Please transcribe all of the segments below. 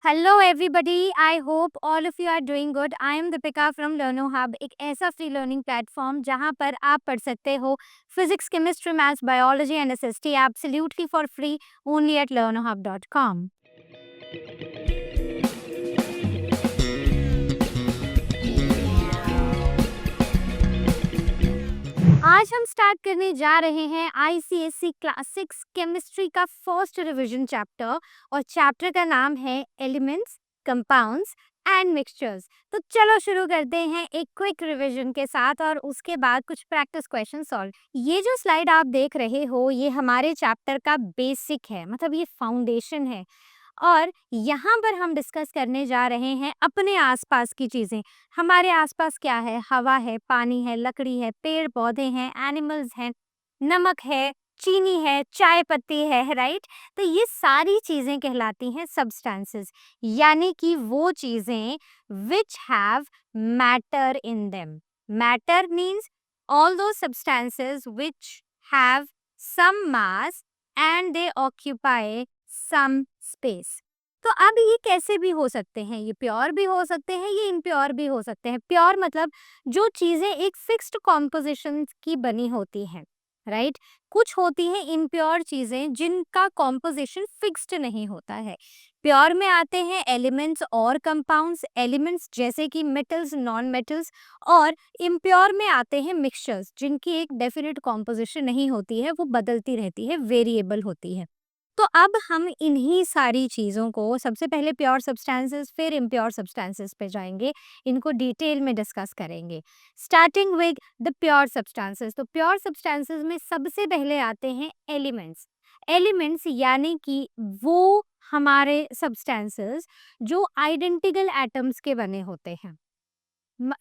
Hello everybody, I hope all of you are doing good. I am Deepika from Learno Hub, एक ऐसा free learning platform जहां पर आप पढ़ सकते हो physics, chemistry, maths, biology and SST absolutely for free only at learnohub.com। आज हम स्टार्ट करने जा रहे हैं आईसीएससी क्लास 6 केमिस्ट्री का फर्स्ट रिवीजन चैप्टर, और चैप्टर का नाम है एलिमेंट्स, कंपाउंड्स एंड मिक्सचर्स। तो चलो शुरू करते हैं एक क्विक रिवीजन के साथ और उसके बाद कुछ प्रैक्टिस क्वेश्चन सॉल्व। ये जो स्लाइड आप देख रहे हो ये हमारे चैप्टर का बेसिक है, मतलब ये फाउंडेशन है। और यहाँ पर हम डिस्कस करने जा रहे हैं अपने आसपास की चीज़ें। हमारे आसपास क्या है? हवा है, पानी है, लकड़ी है, पेड़ पौधे हैं, एनिमल्स हैं, नमक है, चीनी है, चाय पत्ती है, राइट? तो ये सारी चीज़ें कहलाती हैं सब्सटेंसेस, यानी कि वो चीज़ें which have matter in them. Matter means all those substances which have some mass and they occupy some space. तो अब ये कैसे भी हो सकते हैं? ये प्योर भी हो सकते हैं, ये इम्प्योर भी हो सकते हैं। प्योर मतलब जो चीजें एक फिक्स्ड कॉम्पोजिशन की बनी होती हैं, राइट? कुछ होती हैं इम्प्योर चीजें जिनका कॉम्पोजिशन फिक्स्ड नहीं होता है। प्योर में आते हैं एलिमेंट्स और कंपाउंड्स, एलिमेंट्स जैसे कि मेटल्स, नॉन मेटल्स, और इम्प्योर में आते हैं मिक्सचर्स जिनकी एक डेफिनेट कॉम्पोजिशन नहीं होती है, वो बदलती रहती है, वेरिएबल होती है। तो अब हम इन्हीं सारी चीज़ों को सबसे पहले प्योर सब्सटेंसेस फिर इम्प्योर सब्सटेंसेस पे जाएंगे, इनको डिटेल में डिस्कस करेंगे, starting with the pure substances. तो प्योर सब्सटेंसेस में सबसे पहले आते हैं एलिमेंट्स। एलिमेंट्स यानी कि वो हमारे सब्सटेंसेस जो आइडेंटिकल एटम्स के बने होते हैं।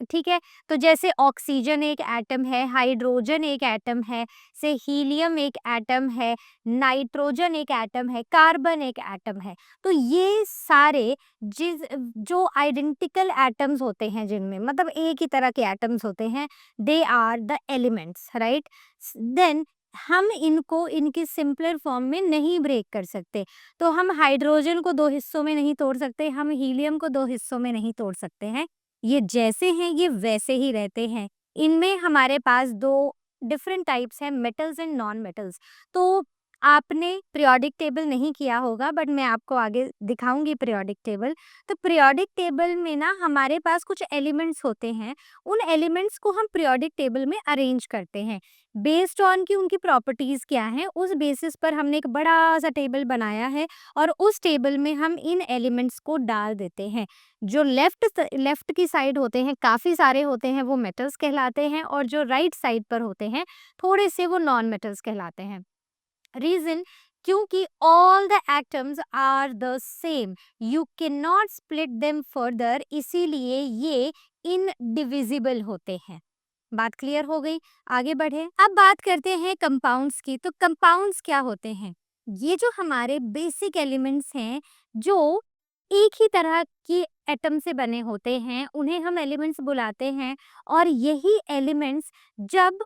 ठीक है? तो जैसे ऑक्सीजन एक एटम है, हाइड्रोजन एक एटम है, से हीलियम एक एटम है, नाइट्रोजन एक एटम है, कार्बन एक एटम है। तो ये सारे जिस जो आइडेंटिकल एटम्स होते हैं जिनमें मतलब एक ही तरह के एटम्स होते हैं, they are the elements, right? Then हम इनको इनके सिंपलर फॉर्म में नहीं ब्रेक कर सकते। तो हम हाइड्रोजन को 2 हिस्सों में नहीं तोड़ सकते, हम हीलियम को 2 हिस्सों में नहीं तोड़ सकते हैं। ये जैसे हैं ये वैसे ही रहते हैं। इनमें हमारे पास 2 डिफरेंट टाइप्स हैं, मेटल्स एंड नॉन मेटल्स। तो आपने पीरियोडिक टेबल नहीं किया होगा, बट मैं आपको आगे दिखाऊंगी पीरियोडिक टेबल। तो पीरियोडिक टेबल में ना हमारे पास कुछ एलिमेंट्स होते हैं, उन एलिमेंट्स को हम पीरियोडिक टेबल में अरेंज करते हैं बेस्ड ऑन कि उनकी प्रॉपर्टीज क्या हैं। उस बेसिस पर हमने एक बड़ा सा टेबल बनाया है और उस टेबल में हम इन एलिमेंट्स को डाल देते हैं। जो लेफ्ट की साइड होते हैं काफ़ी सारे होते हैं, वो मेटल्स कहलाते हैं, और जो राइट साइड पर होते हैं थोड़े से, वो नॉन मेटल्स कहलाते हैं। रीजन, क्योंकि all the atoms are the same, you can not split them further, इसीलिए ये इनडिविजिबल होते हैं। बात क्लियर हो गई? आगे बढ़े। अब बात करते हैं कंपाउंड्स की। तो कंपाउंड्स क्या होते हैं? ये जो हमारे बेसिक एलिमेंट्स हैं जो एक ही तरह के एटम से बने होते हैं, उन्हें हम एलिमेंट्स बुलाते हैं। और यही एलिमेंट्स जब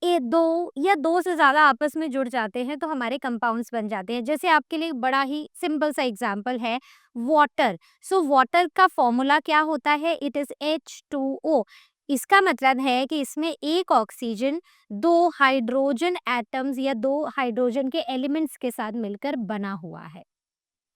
ए 2 या 2 से ज़्यादा आपस में जुड़ जाते हैं तो हमारे कंपाउंड्स बन जाते हैं। जैसे आपके लिए एक बड़ा ही सिंपल सा एग्जांपल है वाटर। सो वाटर का फॉर्मूला क्या होता है? It is H2O। इसका मतलब है कि इसमें एक ऑक्सीजन 2 हाइड्रोजन एटम्स या 2 हाइड्रोजन के एलिमेंट्स के साथ मिलकर बना हुआ है।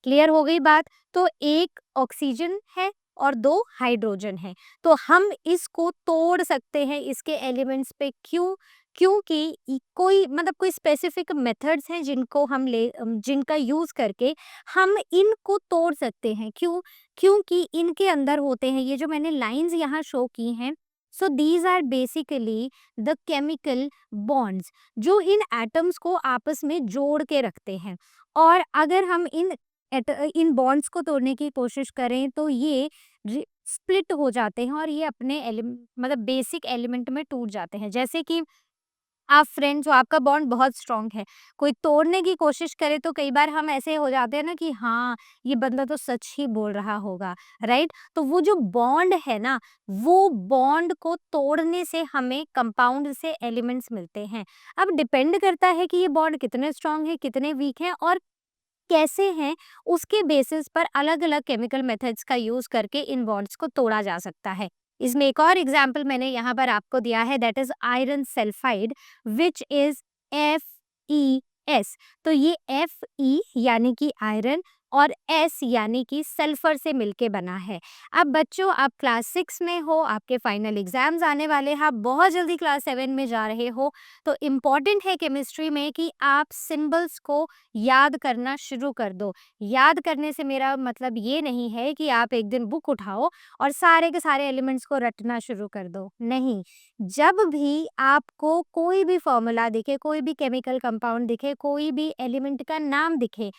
क्लियर हो गई बात? तो एक ऑक्सीजन है और 2 हाइड्रोजन है। तो हम इसको तोड़ सकते हैं इसके एलिमेंट्स पे। क्यों? क्योंकि कोई मतलब कोई स्पेसिफिक मेथड्स हैं जिनको हम जिनका यूज करके हम इनको तोड़ सकते हैं। क्यों? क्योंकि इनके अंदर होते हैं ये जो मैंने लाइंस यहाँ शो की हैं। So these are basically the chemical bonds जो इन एटम्स को आपस में जोड़ के रखते हैं। और अगर हम इन बॉन्ड्स को तोड़ने की कोशिश करें तो ये स्प्लिट हो जाते हैं और ये अपने मतलब बेसिक एलिमेंट में टूट जाते हैं। जैसे कि आप फ्रेंड्स हो, आपका बॉन्ड बहुत स्ट्रांग है, कोई तोड़ने की कोशिश करे तो कई बार हम ऐसे हो जाते हैं ना कि हाँ, ये बंदा तो सच ही बोल रहा होगा, राइट? तो वो जो बॉन्ड है ना, वो बॉन्ड को तोड़ने से हमें कंपाउंड से एलिमेंट्स मिलते हैं। अब डिपेंड करता है कि ये बॉन्ड कितने स्ट्रांग है, कितने वीक है, और कैसे हैं, उसके बेसिस पर अलग-अलग केमिकल मेथड्स का यूज़ करके इन बॉन्ड्स को तोड़ा जा सकता है। इसमें एक और एग्ज़ाम्पल मैंने यहाँ पर आपको दिया है, that is iron sulphide which is FeS। तो ये Fe यानी कि आयरन और S यानी कि सल्फर से मिलके बना है। अब बच्चों, आप क्लास 6 में हो, आपके फाइनल एग्जाम्स आने वाले हैं, आप बहुत जल्दी क्लास 7 में जा रहे हो, तो इम्पॉर्टेंट है केमिस्ट्री में कि आप सिंबल्स को याद करना शुरू कर दो। याद करने से मेरा मतलब ये नहीं है कि आप एक दिन बुक उठाओ और सारे के सारे एलिमेंट्स को रटना शुरू कर दो। नहीं, जब भी आपको कोई भी फॉर्मूला दिखे, कोई भी केमिकल कंपाउंड दिखे, कोई भी एलिमेंट का नाम दिखे,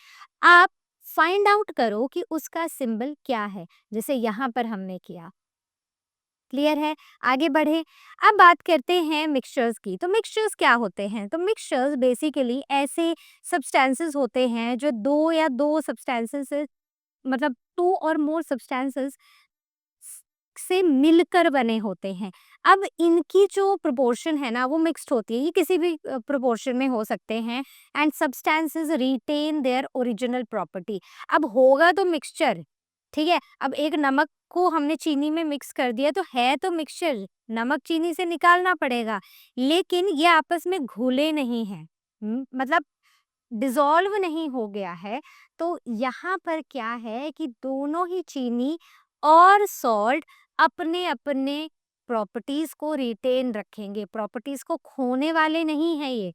आप फाइंड आउट करो कि उसका सिंबल क्या है, जैसे यहाँ पर हमने किया। क्लियर है? आगे बढ़े। अब बात करते हैं मिक्सचर्स की। तो मिक्सचर्स क्या होते हैं? तो मिक्सचर्स बेसिकली ऐसे सब्सटेंसेस होते हैं जो दो या दो सब्सटेंसेस से, मतलब टू और मोर सब्सटेंसेस से मिलकर बने होते हैं। अब इनकी जो प्रोपोर्शन है ना, वो मिक्स्ड होती है। ये किसी भी प्रोपोर्शन में हो सकते हैं and substances retain their original property. अब होगा तो मिक्सचर, ठीक है? अब एक नमक को हमने चीनी में मिक्स कर दिया तो है तो मिक्सचर, नमक चीनी से निकालना पड़ेगा, लेकिन ये आपस में घुले नहीं हैं। मतलब डिसॉल्व नहीं हो गया है। तो यहाँ पर क्या है कि दोनों ही चीनी और सॉल्ट अपने-अपने प्रॉपर्टीज़ को रिटेन रखेंगे, प्रॉपर्टीज़ को खोने वाले नहीं हैं ये।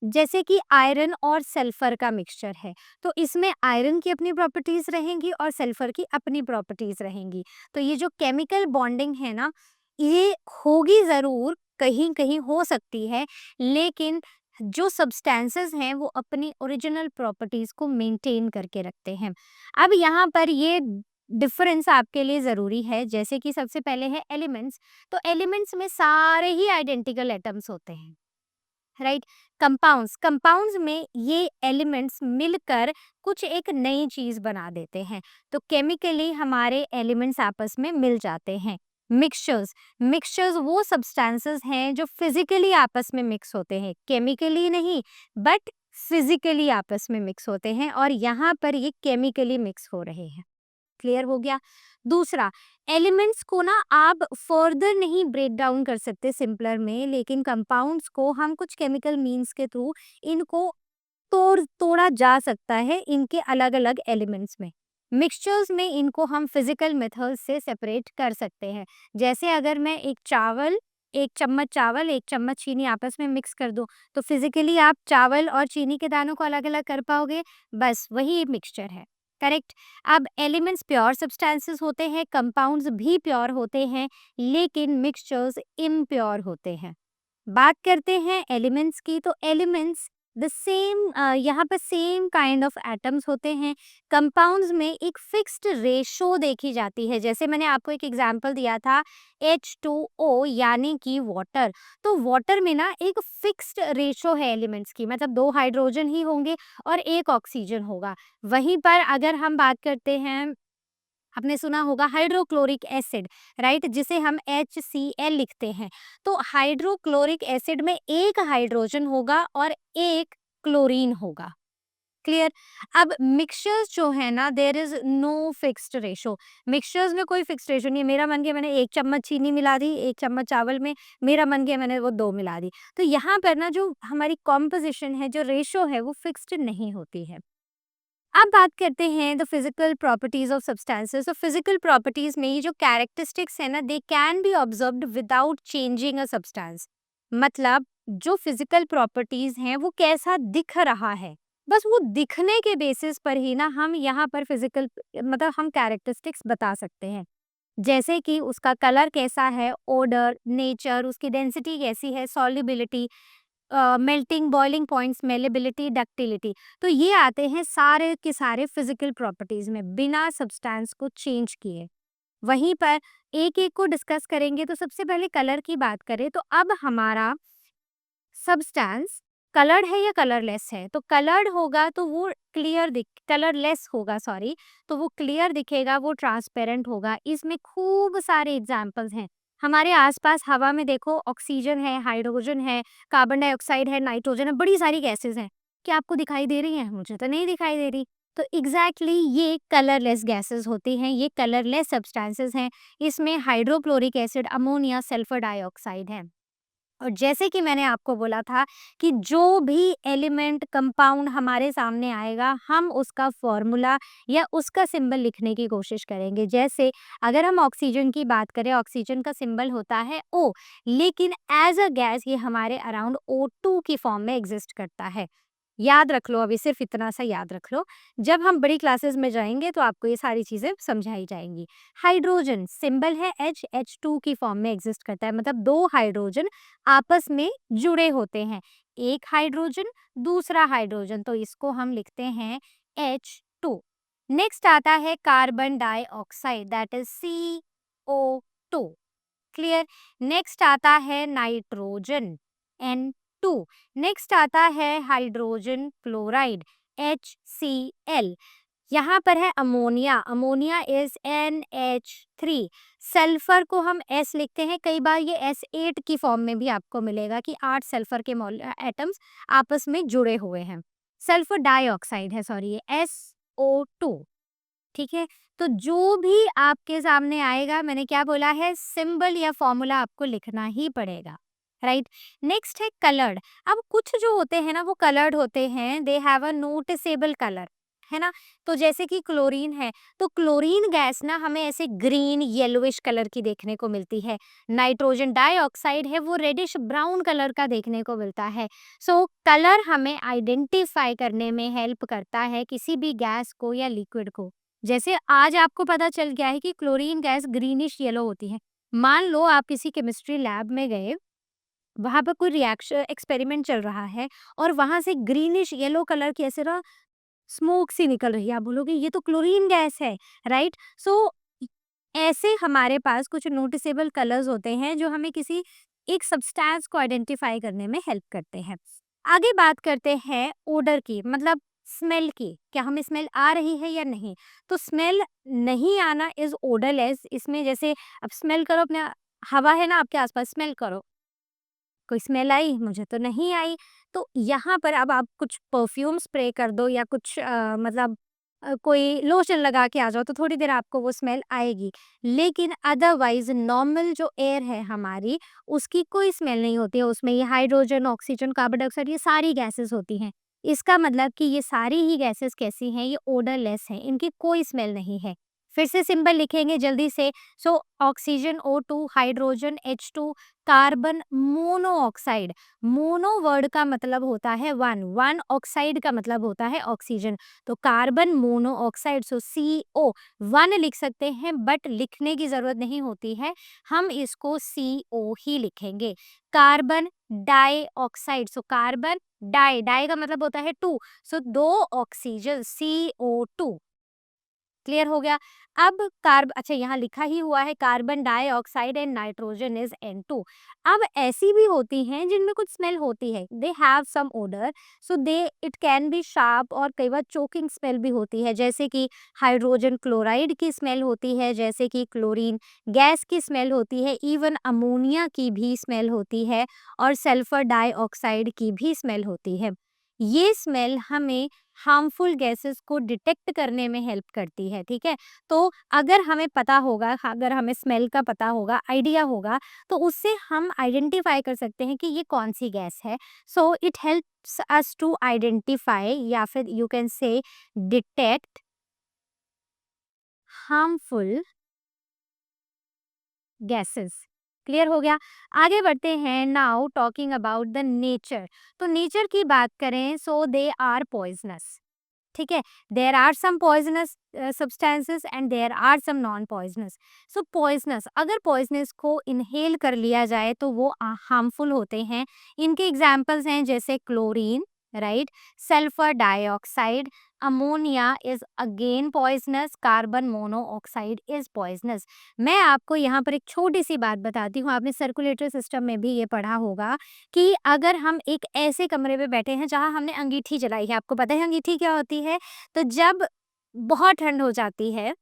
जैसे कि आयरन और सल्फर का मिक्सचर है, तो इसमें आयरन की अपनी प्रॉपर्टीज़ रहेंगी और सल्फर की अपनी प्रॉपर्टीज़ रहेंगी। तो ये जो केमिकल बॉन्डिंग है ना, ये होगी ज़रूर, कहीं-कहीं हो सकती है, लेकिन जो सब्सटेंसेस हैं वो अपनी ओरिजिनल प्रॉपर्टीज़ को मेंटेन करके रखते हैं। अब यहाँ पर ये डिफरेंस आपके लिए ज़रूरी है, जैसे कि सबसे पहले है एलिमेंट्स। तो एलिमेंट्स में सारे ही आइडेंटिकल एटम्स होते हैं, राइट? कंपाउंड्स, कंपाउंड्स में ये एलिमेंट्स मिलकर कुछ एक नई चीज़ बना देते हैं। तो केमिकली हमारे एलिमेंट्स आपस में मिल जाते हैं। मिक्सचर्स, मिक्सचर्स वो सब्सटेंसेस हैं जो फिजिकली आपस में मिक्स होते हैं, केमिकली नहीं, बट फिजिकली आपस में मिक्स होते हैं, और यहाँ पर ये केमिकली मिक्स हो रहे हैं। क्लियर हो गया? दूसरा, एलिमेंट्स को ना आप फर्दर नहीं ब्रेक डाउन कर सकते सिंपलर में, लेकिन कंपाउंड्स को हम कुछ केमिकल मीन्स के थ्रू इनको तोड़ा जा सकता है इनके अलग-अलग एलिमेंट्स में। मिक्सचर्स में इनको हम फिजिकल मेथड से सेपरेट कर सकते हैं। जैसे अगर मैं एक चम्मच चावल, 1 चम्मच चीनी आपस में मिक्स कर दूँ, तो फिजिकली आप चावल और चीनी के दानों को अलग-अलग कर पाओगे, बस वही मिक्सचर है। करेक्ट? अब एलिमेंट्स प्योर सब्सटेंसेस होते हैं, कंपाउंड्स भी प्योर होते हैं, लेकिन मिक्सचर्स इम्प्योर होते हैं। बात करते हैं एलिमेंट्स की, तो एलिमेंट्स द सेम, यहाँ पर सेम काइंड ऑफ एटम्स होते हैं। कंपाउंड्स में एक फिक्स्ड रेशो देखी जाती है, जैसे मैंने आपको एक एग्जांपल दिया था H2O यानी कि वाटर। तो वाटर में ना एक फिक्स्ड रेशो है एलिमेंट्स की, मतलब 2 हाइड्रोजन ही होंगे और 1 ऑक्सीजन होगा। वहीं पर अगर हम बात करते हैं, आपने सुना होगा हाइड्रोक्लोरिक एसिड, राइट, जिसे हम HCl लिखते हैं। तो हाइड्रोक्लोरिक एसिड में एक हाइड्रोजन होगा और एक क्लोरीन होगा। क्लियर? अब मिक्सचर्स जो है ना, there is no fixed ratio. Mixtures में कोई फिक्स्ड रेशो नहीं है। मेरा मन किया मैंने 1 चम्मच चीनी मिला दी 1 चम्मच चावल में, मेरा मन किया मैंने वो 2 मिला दी। तो यहाँ पर ना जो हमारी कॉम्पोजिशन है, जो रेशो है, वो फिक्स्ड नहीं होती है। अब बात करते हैं the physical properties of substances. तो फिजिकल प्रॉपर्टीज में ये जो कैरेक्टरिस्टिक्स है ना, दे can B observed without changing a substance. मतलब जो फिजिकल प्रॉपर्टीज हैं वो कैसा दिख रहा है, बस वो दिखने के बेसिस पर ही ना हम यहाँ पर फिजिकल, मतलब हम कैरेक्टरिस्टिक्स बता सकते हैं। जैसे कि उसका कलर कैसा है, ओडर, नेचर, उसकी डेंसिटी कैसी है, solubility, melting, boiling point, malleability, ductility. तो ये आते हैं सारे के सारे फिजिकल प्रॉपर्टीज में, बिना सब्सटेंस को चेंज किए। वहीं पर एक एक को डिस्कस करेंगे। तो सबसे पहले कलर की बात करें, तो अब हमारा सब्सटेंस कलर्ड है या कलरलेस है? तो कलर्ड होगा तो वो कलरलेस होगा, सॉरी, तो वो क्लियर दिखेगा, वो ट्रांसपेरेंट होगा। इसमें खूब सारे एग्जाम्पल्स हैं। हमारे आसपास हवा में देखो, ऑक्सीजन है, हाइड्रोजन है, कार्बन डाइऑक्साइड है, नाइट्रोजन है, बड़ी सारी गैसेस हैं। क्या आपको दिखाई दे रही हैं? मुझे तो नहीं दिखाई दे रही। तो एग्ज़ैक्टली ये कलरलेस गैसेज़ होती हैं, ये कलरलेस सब्सटेंसेस हैं। इसमें hydrochloric acid, ammonia, sulphur dioxide है। और जैसे कि मैंने आपको बोला था कि जो भी एलिमेंट, कंपाउंड हमारे सामने आएगा, हम उसका फ़ॉर्मूला या उसका सिंबल लिखने की कोशिश करेंगे। जैसे अगर हम ऑक्सीजन की बात करें, ऑक्सीजन का सिंबल होता है O, लेकिन एज़ अ गैस ये हमारे अराउंड O2 की फॉर्म में एग्ज़िस्ट करता है। याद रख लो, अभी सिर्फ़ इतना सा याद रख लो। जब हम बड़ी क्लासेस में जाएँगे तो आपको ये सारी चीज़ें समझाई जाएँगी। हाइड्रोजन सिंबल है H, H2 की फॉर्म में एग्ज़िस्ट करता है, मतलब 2 हाइड्रोजन आपस में जुड़े होते हैं। एक हाइड्रोजन, दूसरा हाइड्रोजन, तो इसको हम लिखते हैं H2। नेक्स्ट आता है carbon dioxide, that is CO2। Clear? Next आता है नाइट्रोजन, N2। नेक्स्ट आता है हाइड्रोजन क्लोराइड, HCl। यहाँ पर है ammonia, ammonia is NH3। Sulphur को हम S लिखते हैं, कई बार ये S8 की फॉर्म में भी आपको मिलेगा कि 8 सल्फर के एटम्स आपस में जुड़े हुए हैं। सल्फर डाइऑक्साइड है, सॉरी, ये SO2। ठीक है? तो जो भी आपके सामने आएगा, मैंने क्या बोला है, सिंबल या फॉर्मूला आपको लिखना ही पड़ेगा, राइट? नेक्स्ट है कलर्ड। अब कुछ जो होते हैं ना, वो कलर्ड होते हैं, they have a noticeable colour, है ना? तो जैसे कि क्लोरीन है, तो क्लोरीन गैस ना हमें ऐसे ग्रीन येलोइश कलर की देखने को मिलती है। नाइट्रोजन डाइऑक्साइड है, वो रेडिश ब्राउन कलर का देखने को मिलता है। सो कलर हमें आइडेंटिफाई करने में हेल्प करता है किसी भी गैस को या लिक्विड को। जैसे आज आपको पता चल गया है कि क्लोरीन गैस ग्रीनिश येलो होती है। मान लो आप किसी केमिस्ट्री लैब में गए, वहाँ पे कोई रिएक्शन एक्सपेरिमेंट चल रहा है और वहाँ से ग्रीनिश येलो कलर की ऐसे ना स्मोक सी निकल रही है, आप बोलोगे ये तो क्लोरीन गैस है, राइट? सो ऐसे हमारे पास कुछ नोटिसेबल कलर्स होते हैं जो हमें किसी एक सब्सटेंस को आइडेंटिफाई करने में हेल्प करते हैं। आगे बात करते हैं ओडर की, मतलब स्मेल की, क्या हमें स्मेल आ रही है या नहीं? तो स्मेल नहीं आना इज ओडरलेस। इसमें जैसे अब स्मेल करो अपने, हवा है ना आपके आसपास, स्मेल करो, कोई स्मेल आई? मुझे तो नहीं आई। तो यहाँ पर अब आप कुछ परफ्यूम स्प्रे कर दो या कुछ मतलब कोई लोशन लगा के आ जाओ तो थोड़ी देर आपको वो स्मेल आएगी। लेकिन अदरवाइज़ नॉर्मल जो एयर है हमारी, उसकी कोई स्मेल नहीं होती है। उसमें ये हाइड्रोजन, ऑक्सीजन, कार्बन डाइऑक्साइड, ये सारी गैसेज़ होती हैं। इसका मतलब कि ये सारी ही गैसेज़ कैसी हैं? ये ओडरलेस हैं, इनकी कोई स्मेल नहीं है। फिर से सिंबल लिखेंगे जल्दी से। So oxygen O2, hydrogen H2, carbon monoxide. Mono word का मतलब होता है वन, वन ऑक्साइड का मतलब होता है ऑक्सीजन। तो कार्बन मोनोऑक्साइड, सो CO वन लिख सकते हैं, बट लिखने की जरूरत नहीं होती है, हम इसको CO ही लिखेंगे। Carbon dioxide, so carbon di, di का मतलब होता है टू, सो दो ऑक्सीजन, CO2। क्लियर हो गया? अब कार्ब अच्छा, यहाँ लिखा ही हुआ है carbon dioxide and nitrogen is N2। अब ऐसी भी होती हैं जिनमें कुछ स्मेल होती है, they have some odour, so they it can be sharp, और कई बार चोकिंग स्मेल भी होती है, जैसे कि हाइड्रोजन क्लोराइड की स्मेल होती है, जैसे कि क्लोरीन गैस की स्मेल होती है, इवन अमोनिया की भी स्मेल होती है, और सल्फर डाइऑक्साइड की भी स्मेल होती है। ये स्मेल हमें हार्मफुल गैसेस को डिटेक्ट करने में हेल्प करती है, ठीक है? तो अगर हमें पता होगा, अगर हमें स्मेल का पता होगा, आइडिया होगा, तो उससे हम आइडेंटिफाई कर सकते हैं कि ये कौन सी गैस है। So it helps us to identify, या फिर you can say detect harmful gases. Clear हो गया? आगे बढ़ते हैं, now talking about the nature. तो नेचर की बात करें, सो दे आर पॉइजनस, ठीक है? There are some poisonous substances and there are some non poisonous. So poisonous, अगर पॉइजनस को इनहेल कर लिया जाए तो वो हार्मफुल होते हैं। इनके एग्जांपल्स हैं जैसे chlorine, right, sulphur dioxide, ammonia is again poisonous, carbon monoxide is poisonous. मैं आपको यहाँ पर एक छोटी सी बात बताती हूँ, आपने सर्कुलेटरी सिस्टम में भी ये पढ़ा होगा कि अगर हम एक ऐसे कमरे में बैठे हैं जहाँ हमने अंगीठी जलाई है, आपको पता है अंगीठी क्या होती है? तो जब बहुत ठंड हो जाती है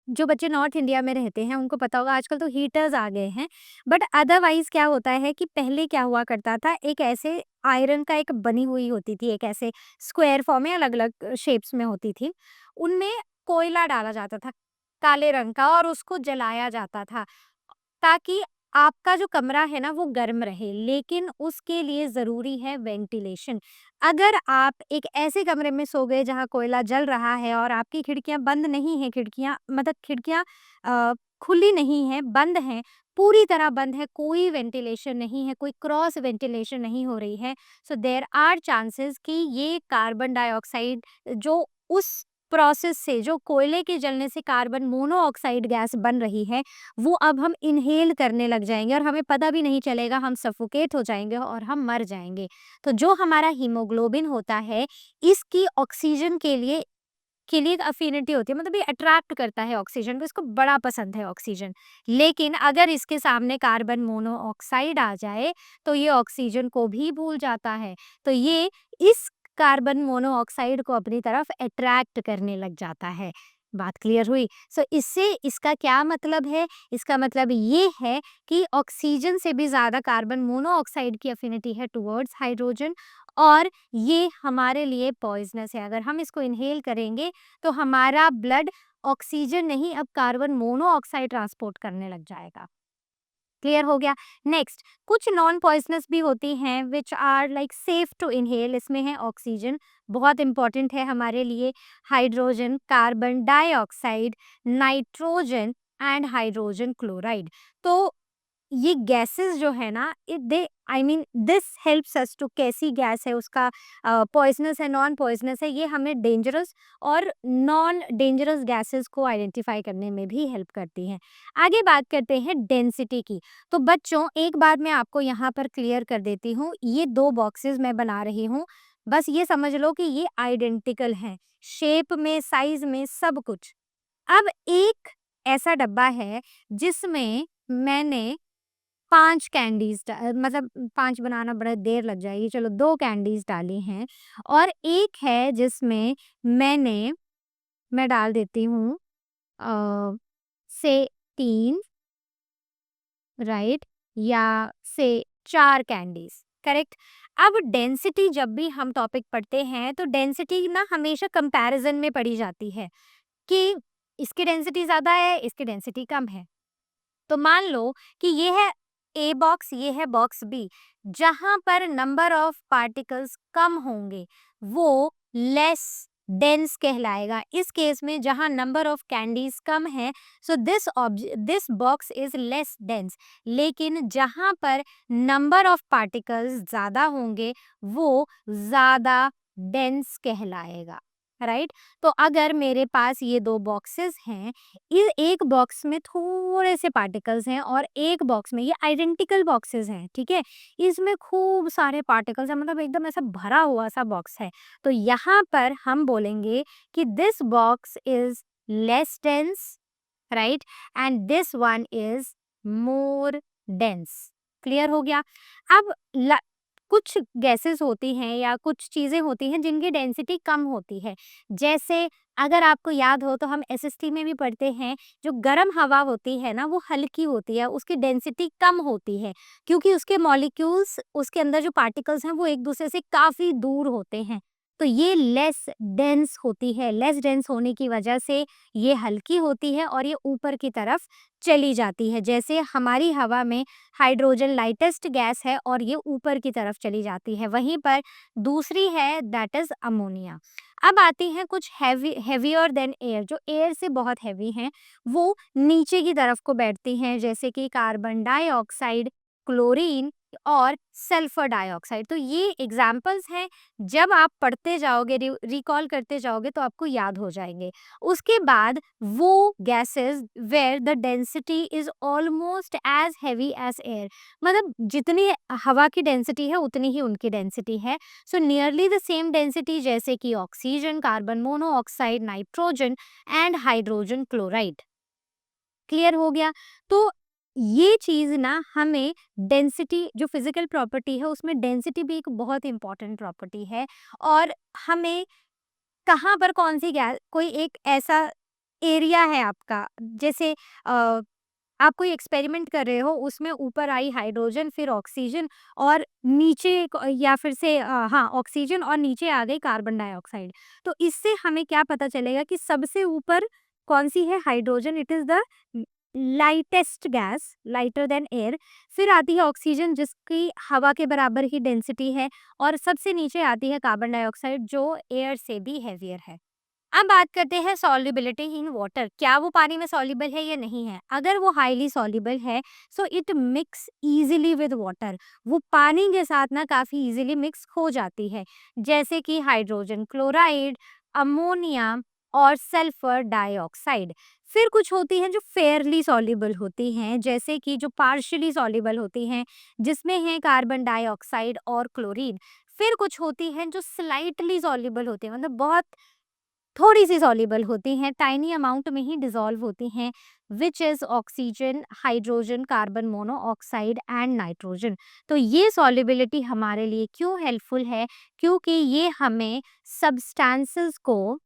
जो बच्चे नॉर्थ इंडिया में रहते हैं उनको पता होगा, आजकल तो हीटर्स आ गए हैं। बट अदरवाइज़ क्या होता है कि पहले क्या हुआ करता था, एक ऐसे आयरन का एक बनी हुई होती थी, एक ऐसे स्क्वायर फॉर्म में अलग-अलग शेप्स में होती थी। उनमें कोयला डाला जाता था काले रंग का और उसको जलाया जाता था। ताकि आपका जो कमरा है ना वो गर्म रहे, लेकिन उसके लिए ज़रूरी है वेंटिलेशन। अगर आप एक ऐसे कमरे में सो गए जहाँ कोयला जल रहा है और आपकी खिड़कियाँ बंद नहीं हैं, खिड़कियाँ मतलब खिड़कियाँ खुली नहीं हैं, बंद हैं, पूरी तरह बंद है, कोई वेंटिलेशन नहीं है, कोई क्रॉस वेंटिलेशन नहीं हो रही है, सो देयर आर चांसेस कि ये कार्बन डाइऑक्साइड जो उस प्रोसेस से, जो कोयले के जलने से कार्बन मोनोऑक्साइड गैस बन रही है, वो अब हम इन्हेल करने लग जाएँगे और हमें पता भी नहीं चलेगा, हम सफोकेट हो जाएँगे और हम मर जाएँगे। तो जो हमारा हीमोग्लोबिन होता है, इसकी ऑक्सीजन के लिए एक अफ़िनिटी होती है, मतलब ये अट्रैक्ट करता है ऑक्सीजन को, इसको बड़ा पसंद है ऑक्सीजन। लेकिन अगर इसके सामने कार्बन मोनोऑक्साइड आ जाए, तो ये ऑक्सीजन को भी भूल जाता है। तो ये इस कार्बन मोनोऑक्साइड को अपनी तरफ अट्रैक्ट करने लग जाता है। बात क्लियर हुई? सो इससे इसका क्या मतलब है? इसका मतलब ये है कि ऑक्सीजन से भी ज़्यादा कार्बन मोनोऑक्साइड की अफ़िनिटी है टुवर्ड्स हाइड्रोजन और ये हमारे लिए पॉइज़नस है। अगर हम इसको इन्हेल करेंगे तो हमारा ब्लड ऑक्सीजन नहीं, अब कार्बन मोनोऑक्साइड ट्रांसपोर्ट करने लग जाएगा। क्लियर हो गया? नेक्स्ट, कुछ नॉन पॉइज़नस भी होती हैं which are like safe to inhale. इसमें है ऑक्सीजन, बहुत इंपॉर्टेंट है हमारे लिए, hydrogen, carbon dioxide, nitrogen and hydrogen chloride. तो ये गैसेस जो है ना, it they I mean this helps us to, कैसी गैस है उसका पॉइजनस है, नॉन पॉइजनस है, ये हमें डेंजरस और नॉन डेंजरस गैसेस को आइडेंटिफाई करने में भी हेल्प करती हैं। आगे बात करते हैं डेंसिटी की। तो बच्चों एक बात मैं आपको यहाँ पर क्लियर कर देती हूँ, ये 2 बॉक्सेस मैं बना रही हूँ, बस ये समझ लो कि ये आइडेंटिकल हैं, शेप में, साइज़ में, सब कुछ। अब एक ऐसा डब्बा है जिसमें मैंने 5 कैंडीज़ मतलब 5 बनाना बड़ा देर लग जाएगी, चलो 2 कैंडीज़ डाली हैं और एक है जिसमें मैं डाल देती हूँ अ, से 3 राइट या से 4 कैंडीज़, करेक्ट? अब डेंसिटी जब भी हम टॉपिक पढ़ते हैं तो डेंसिटी ना हमेशा कंपैरिज़न में पढ़ी जाती है कि इसकी डेंसिटी ज़्यादा है, इसकी डेंसिटी कम है। तो मान लो कि ये है ए बॉक्स, ये है बॉक्स बी। जहां पर नंबर ऑफ पार्टिकल्स कम होंगे वो लेस डेंस कहलाएगा। इस केस में जहां नंबर ऑफ कैंडीज कम है, so this box is less dense. लेकिन जहां पर नंबर ऑफ पार्टिकल्स ज्यादा होंगे वो ज्यादा डेंस कहलाएगा, राइट? तो अगर मेरे पास ये 2 बॉक्सेस हैं, एक बॉक्स में थोड़े से पार्टिकल्स हैं और एक बॉक्स में, ये आइडेंटिकल बॉक्सेस हैं, ठीक है? इसमें खूब सारे पार्टिकल्स हैं, मतलब एकदम ऐसा भरा हुआ सा बॉक्स है। तो यहाँ पर हम बोलेंगे कि this box is less dense, right? And this one is more dense. Clear हो गया? अब कुछ गैसेस होती हैं या कुछ चीज़ें होती हैं जिनकी डेंसिटी कम होती है। जैसे अगर आपको याद हो तो हम एसएसटी में भी पढ़ते हैं, जो गर्म हवा होती है ना वो हल्की होती है, उसकी डेंसिटी कम होती है क्योंकि उसके मॉलिक्यूल्स, उसके अंदर जो पार्टिकल्स हैं वो एक दूसरे से काफ़ी दूर होते हैं। तो ये लेस डेंस होती है, लेस डेंस होने की वजह से ये हल्की होती है और ये ऊपर की तरफ चली जाती है। जैसे हमारी हवा में हाइड्रोजन लाइटेस्ट गैस है और ये ऊपर की तरफ चली जाती है। वहीं पर दूसरी है दैट इज़ अमोनिया। अब आती हैं कुछ हेवियर देन एयर, जो एयर से बहुत हेवी हैं, वो नीचे की तरफ को बैठती हैं, जैसे कि कार्बन डाइऑक्साइड, क्लोरीन और सल्फर डाइऑक्साइड। तो ये एग्जाम्पल्स हैं, जब आप पढ़ते जाओगे, रिकॉल करते जाओगे तो आपको याद हो जाएंगे। उसके बाद वो gases where the density is almost as heavy as air, मतलब जितनी हवा की डेंसिटी है उतनी ही उनकी डेंसिटी है। So nearly the same density, जैसे कि oxygen, carbon monoxide, nitrogen and hydrogen chloride. Clear हो गया? तो ये चीज़ ना हमें डेंसिटी, जो फिजिकल प्रॉपर्टी है उसमें डेंसिटी भी एक बहुत इंपॉर्टेंट प्रॉपर्टी है और हमें कहाँ पर कौन सी गैस, कोई एक ऐसा एरिया है आपका, जैसे आप कोई एक्सपेरिमेंट कर रहे हो, उसमें ऊपर आई हाइड्रोजन, फिर ऑक्सीजन और नीचे या फिर से हाँ, ऑक्सीजन और नीचे आ गई कार्बन डाइऑक्साइड। तो इससे हमें क्या पता चलेगा कि सबसे ऊपर कौन सी है? Hydrogen, it is the lightest gas, lighter than air. फिर आती है ऑक्सीजन, जिसकी हवा के बराबर ही डेंसिटी है, और सबसे नीचे आती है कार्बन डाइऑक्साइड, जो एयर से भी हेवियर है। अब बात करते हैं सॉल्युबिलिटी इन वाटर, क्या वो पानी में सॉल्युबल है या नहीं है? अगर वो हाईली सॉल्युबल है, so it mix easily with water, वो पानी के साथ ना काफ़ी इजीली मिक्स हो जाती है, जैसे कि हाइड्रोजन क्लोराइड, अमोनिया और सल्फर डाइऑक्साइड। फिर कुछ होती हैं जो फेयरली सॉल्युबल होती हैं, जैसे कि जो पार्शियली सॉल्युबल होती हैं, जिसमें है कार्बन डाइऑक्साइड और क्लोरीन। फिर कुछ होती हैं जो स्लाइटली सॉल्युबल होती हैं, मतलब बहुत थोड़ी-सी सॉल्युबल होती हैं, टाइनी अमाउंट में ही डिसॉल्व होती हैं, which is oxygen, hydrogen, carbon monoxide and nitrogen. तो ये सॉल्युबिलिटी हमारे लिए क्यों हेल्पफुल है? क्योंकि ये हमें सब्सटेंसेस को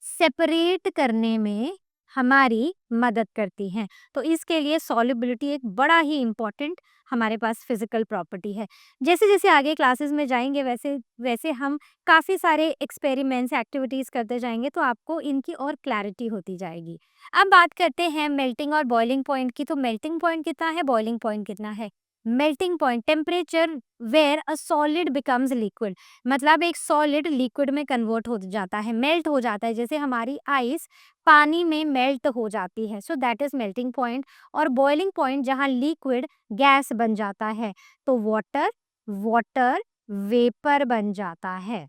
सेपरेट करने में हमारी मदद करती हैं। तो इसके लिए सॉल्युबिलिटी एक बड़ा ही इम्पोर्टेंट हमारे पास फिजिकल प्रॉपर्टी है। जैसे-जैसे आगे क्लासेस में जाएँगे, वैसे हम काफ़ी सारे एक्सपेरिमेंट्स, एक्टिविटीज़ करते जाएँगे, तो आपको इनकी और क्लैरिटी होती जाएगी। अब बात करते हैं मेल्टिंग और बॉइलिंग पॉइंट की। तो मेल्टिंग पॉइंट कितना है, बॉइलिंग पॉइंट कितना है? Melting point, temperature where a solid becomes liquid, मतलब एक सॉलिड लिक्विड में कन्वर्ट हो जाता है, मेल्ट हो जाता है, जैसे हमारी आइस पानी में मेल्ट हो जाती है, सो दैट इज मेल्टिंग पॉइंट। और बॉइलिंग पॉइंट जहाँ लिक्विड गैस बन जाता है, तो वाटर वाटर वेपर बन जाता है,